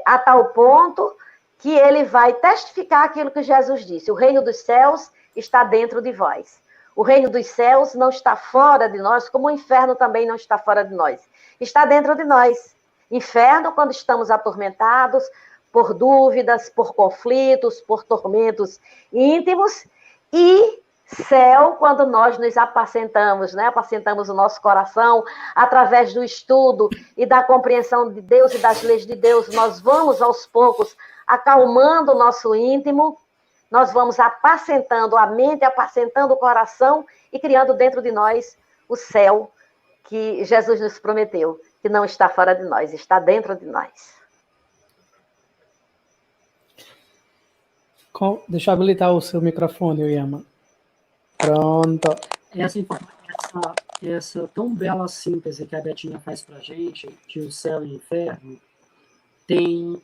a tal ponto que ele vai testificar aquilo que Jesus disse: o reino dos céus está dentro de vós. O reino dos céus não está fora de nós, como o inferno também não está fora de nós. Está dentro de nós. Inferno, quando estamos atormentados por dúvidas, por conflitos, por tormentos íntimos, e céu, quando nós nos apacentamos, né? Apacentamos o nosso coração através do estudo e da compreensão de Deus e das leis de Deus. Nós vamos aos poucos acalmando o nosso íntimo, nós vamos apacentando a mente, apacentando o coração e criando dentro de nós o céu que Jesus nos prometeu, que não está fora de nós, está dentro de nós. Deixa eu habilitar o seu microfone, Oyama. Pronto. Essa tão bela síntese que a Betinha faz para a gente, de o céu e o inferno, tem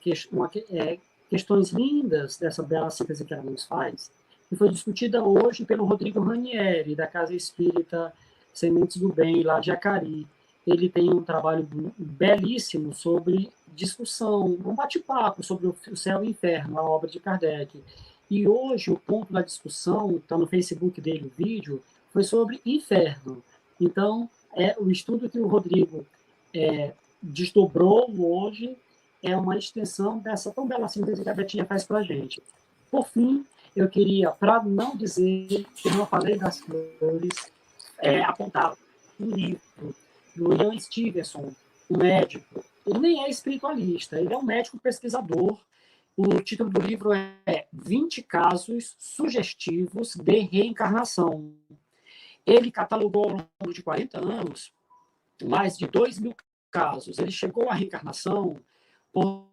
questões lindas dessa bela síntese que ela nos faz, que foi discutida hoje pelo Rodrigo Ranieri, da Casa Espírita Sementes do Bem, lá de Acari. Ele tem um trabalho belíssimo sobre discussão, um bate-papo sobre o céu e o inferno, a obra de Kardec. E hoje o ponto da discussão, está no Facebook dele o vídeo, foi sobre inferno. Então, o estudo que o Rodrigo desdobrou hoje é uma extensão dessa tão bela síntese que a Betinha faz para a gente. Por fim, eu queria, para não dizer que não falei das flores, apontar um livro do Ian Stevenson, um médico. Ele nem é espiritualista, ele é um médico pesquisador O título do livro é 20 casos sugestivos de reencarnação. Ele catalogou ao longo de 40 anos mais de 2.000 casos. Ele chegou à reencarnação por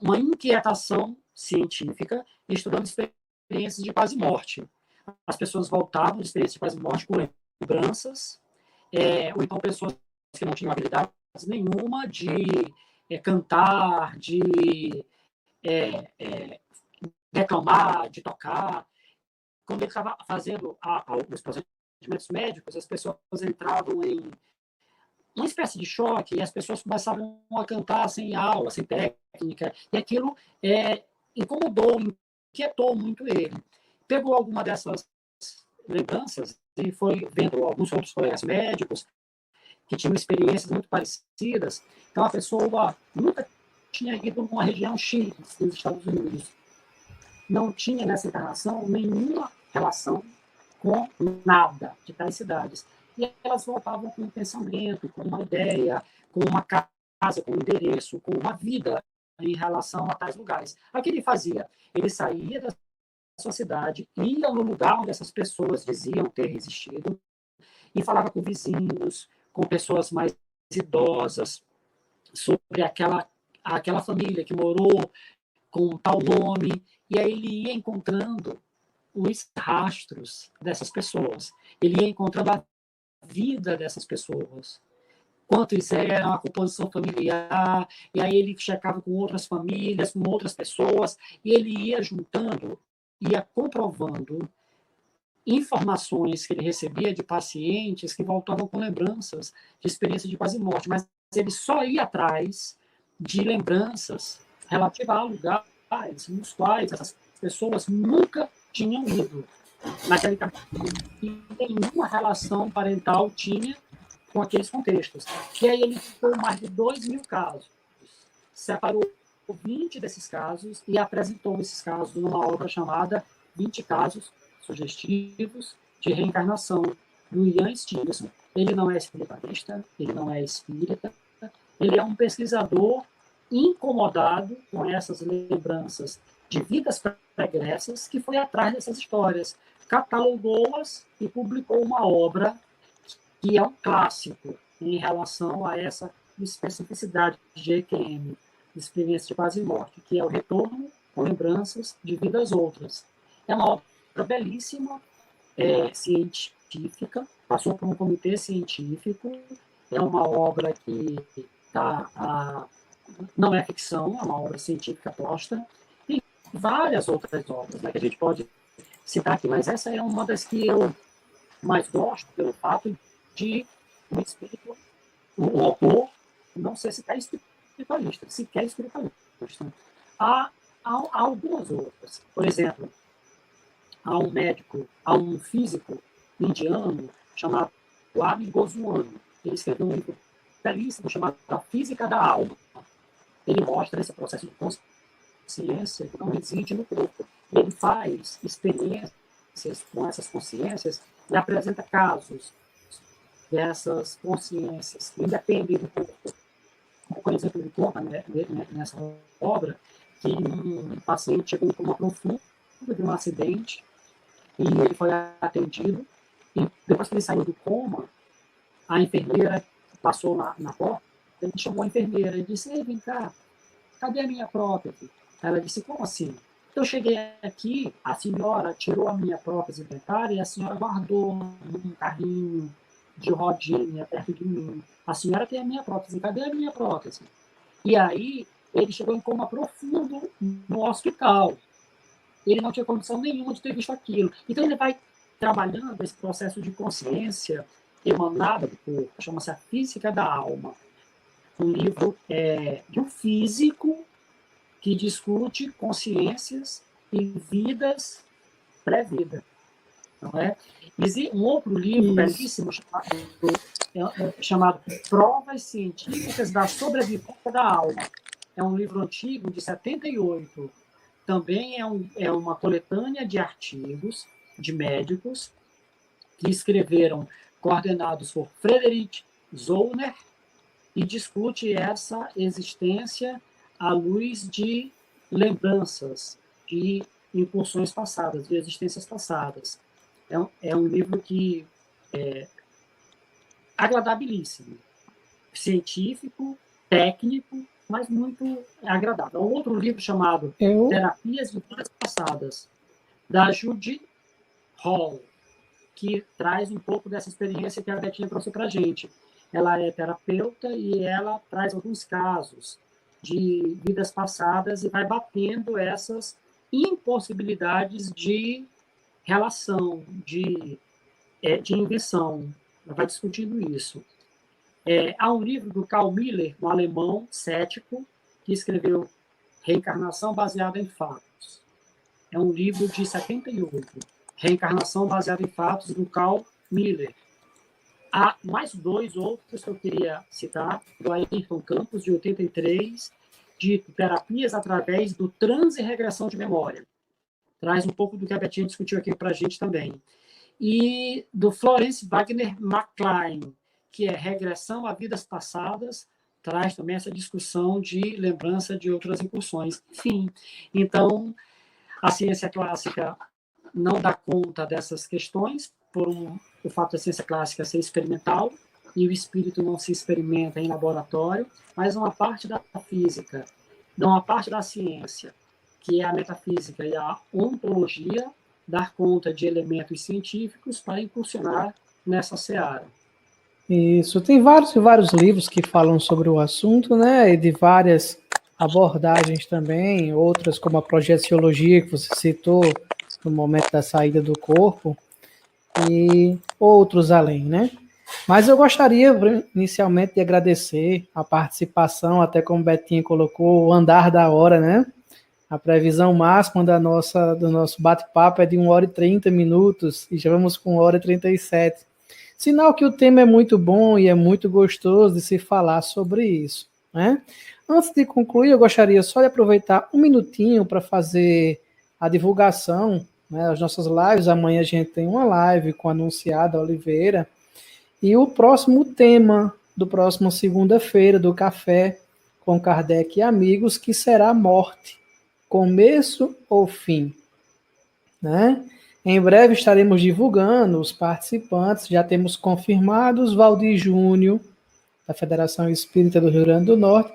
uma inquietação científica, estudando experiências de quase morte. As pessoas voltavam de experiências de quase morte com lembranças, ou então pessoas que não tinham habilidade nenhuma de cantar, de reclamar, de tocar. Quando ele estava fazendo os procedimentos médicos, as pessoas entravam em uma espécie de choque e as pessoas começavam a cantar sem aula, sem técnica, e aquilo incomodou, inquietou muito ele. Pegou alguma dessas lembranças e foi vendo alguns outros colegas médicos que tinham experiências muito parecidas. Então, a pessoa nunca tinha ido numa região X dos Estados Unidos. Não tinha nessa encarnação nenhuma relação com nada de tais cidades. E elas voltavam com um pensamento, com uma ideia, com uma casa, com um endereço, com uma vida em relação a tais lugares. O que ele fazia? Ele saía da sua cidade, ia no lugar onde essas pessoas diziam ter existido e falava com vizinhos, com pessoas mais idosas, sobre aquela família que morou com tal nome, e aí ele ia encontrando os rastros dessas pessoas, ele ia encontrando a vida dessas pessoas, quantos eram, a composição familiar, e aí ele checava com outras famílias, com outras pessoas, e ele ia juntando, ia comprovando informações que ele recebia de pacientes que voltavam com lembranças de experiência de quase morte, mas ele só ia atrás de lembranças relativas a lugares nos quais essas pessoas nunca tinham ido naquele caminho. E nenhuma relação parental tinha com aqueles contextos. E aí ele ficou mais de 2.000 casos, separou 20 desses casos e apresentou esses casos numa obra chamada 20 casos sugestivos de reencarnação, do Ian Stevenson. Ele não é espiritualista, ele não é espírita, ele é um pesquisador incomodado com essas lembranças de vidas pregressas que foi atrás dessas histórias, catalogou-as e publicou uma obra que é um clássico em relação a essa especificidade de EQM, experiência de quase morte, que é o retorno com lembranças de vidas outras. É uma obra belíssima, científica, passou por um comitê científico, é uma obra que não é ficção, é uma obra científica posta, e várias outras obras, né, que a gente pode citar aqui, mas essa é uma das que eu mais gosto, pelo fato de o autor não ser sequer espiritualista. Há algumas outras. Por exemplo, há um médico, há um físico indiano chamado Abhi Goswami. Ele escreveu um livro belíssimo chamado A Física da Alma. Ele mostra esse processo de consciência que não reside no corpo. Ele faz experiências com essas consciências e apresenta casos dessas consciências que independem do corpo. Por exemplo, ele conta nessa obra que um paciente chegou com uma profunda de um acidente e ele foi atendido, e depois que ele saiu do coma, a enfermeira passou na porta, ele chamou a enfermeira e disse: "Ei, vem cá, cadê a minha prótese?" Ela disse: "Como assim?" "Eu cheguei aqui, a senhora tirou a minha prótese dentária e a senhora guardou num carrinho de rodinha perto de mim. A senhora tem a minha prótese, cadê a minha prótese?" E aí ele chegou em coma profundo no hospital. Ele não tinha condição nenhuma de ter visto aquilo. Então ele vai trabalhando esse processo de consciência emanada do corpo, chama-se A Física da Alma. Um livro de um físico que discute consciências e vidas pré-vida. Não é? Existe um outro livro belíssimo chamado Provas Científicas da Sobrevivência da Alma. É um livro antigo, de 78. Também é uma coletânea de artigos de médicos que escreveram, coordenados por Frederick Zollner, e discute essa existência à luz de lembranças de incursões passadas, de existências passadas. É um livro que é agradabilíssimo, científico, técnico, mas muito agradável. Um outro livro chamado Terapias de Vidas Passadas, da Judy Hall, que traz um pouco dessa experiência que a Betinha trouxe para a gente. Ela é terapeuta e ela traz alguns casos de vidas passadas e vai batendo essas impossibilidades de relação, de invenção. Ela vai discutindo isso. Há um livro do Carl Miller, um alemão cético, que escreveu Reencarnação Baseada em Fatos. É um livro de 78, Reencarnação Baseada em Fatos, do Carl Miller. Há mais 2 outros que eu queria citar, do Ayrton Campos, de 83, de terapias através do transe e regressão de memória. Traz um pouco do que a Betinha discutiu aqui para a gente também. E do Florence Wagner McCline, que é Regressão a Vidas Passadas, traz também essa discussão de lembrança de outras incursões. Enfim, então, a ciência clássica não dá conta dessas questões, por o fato da ciência clássica ser experimental, e o espírito não se experimenta em laboratório, mas uma parte da física, uma parte da ciência, que é a metafísica e a ontologia, dar conta de elementos científicos para incursionar nessa seara. Isso, tem vários e vários livros que falam sobre o assunto, né, e de várias abordagens também, outras como a projeciologia, que você citou, no momento da saída do corpo, e outros além, né? Mas eu gostaria, inicialmente, de agradecer a participação, até como Betinha colocou, o andar da hora, né? A previsão máxima do nosso bate-papo é de 1h30 e já vamos com 1h37. Sinal que o tema é muito bom e é muito gostoso de se falar sobre isso, né? Antes de concluir, eu gostaria só de aproveitar um minutinho para fazer a divulgação, né, as nossas lives. Amanhã a gente tem uma live com a Anunciada Oliveira, e o próximo tema do próximo segunda-feira do Café com Kardec e Amigos, que será morte, começo ou fim, né? Em breve estaremos divulgando os participantes, já temos confirmados Valdir Júnior, da Federação Espírita do Rio Grande do Norte,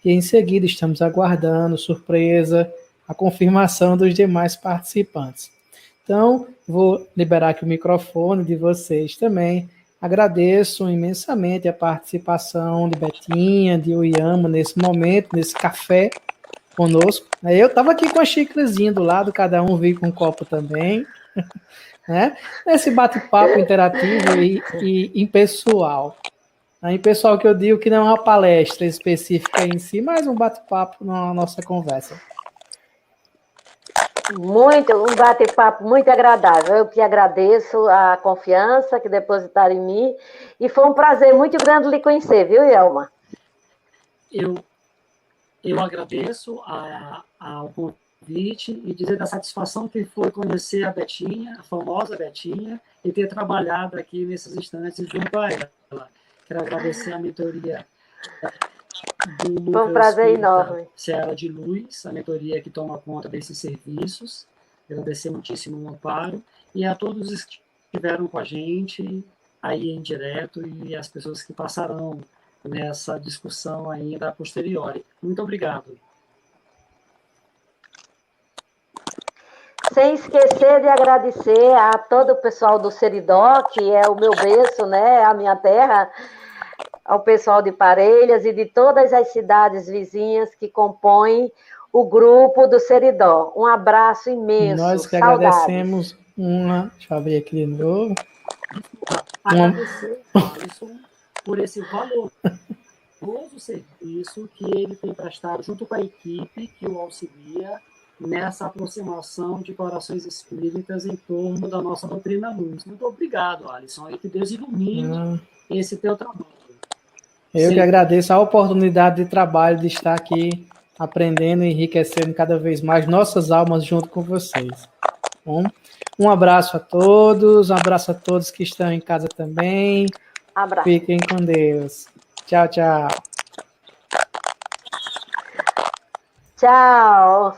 e em seguida estamos aguardando, surpresa, a confirmação dos demais participantes. Então, vou liberar aqui o microfone de vocês também. Agradeço imensamente a participação de Betinha, de Uyama, nesse momento, nesse café conosco. Eu estava aqui com a xícarazinha do lado, cada um veio com um copo também, né? Esse bate-papo interativo e impessoal. Impessoal que eu digo que não é uma palestra específica em si, mas um bate-papo na nossa conversa. Um bate-papo muito agradável. Eu que agradeço a confiança que depositaram em mim, e foi um prazer muito grande lhe conhecer, viu, Elma? Eu agradeço ao convite e dizer da satisfação que foi conhecer a Betinha, a famosa Betinha, e ter trabalhado aqui nesses instantes junto a ela. Quero agradecer a mentoria do Foi um prazer enorme. Seara de Luz, a mentoria que toma conta desses serviços. Agradecer muitíssimo o amparo e a todos os que estiveram com a gente aí em direto e as pessoas que passarão nessa discussão ainda a posteriori. Muito obrigado. Sem esquecer de agradecer a todo o pessoal do Seridó, que é o meu berço, né, a minha terra, ao pessoal de Parelhas e de todas as cidades vizinhas que compõem o grupo do Seridó. Um abraço imenso. Nós que saudades. Agradecemos deixa eu abrir aqui de novo. Agradecer, Alisson, por esse valoroso serviço que ele tem prestado junto com a equipe que o auxilia nessa aproximação de corações espíritas em torno da nossa doutrina luz. Muito obrigado, Alisson, e que Deus ilumine esse teu trabalho. Eu que agradeço a oportunidade de trabalho, de estar aqui aprendendo e enriquecendo cada vez mais nossas almas junto com vocês. Bom, um abraço a todos, um abraço a todos que estão em casa também. Abraço. Fiquem com Deus. Tchau, tchau. Tchau.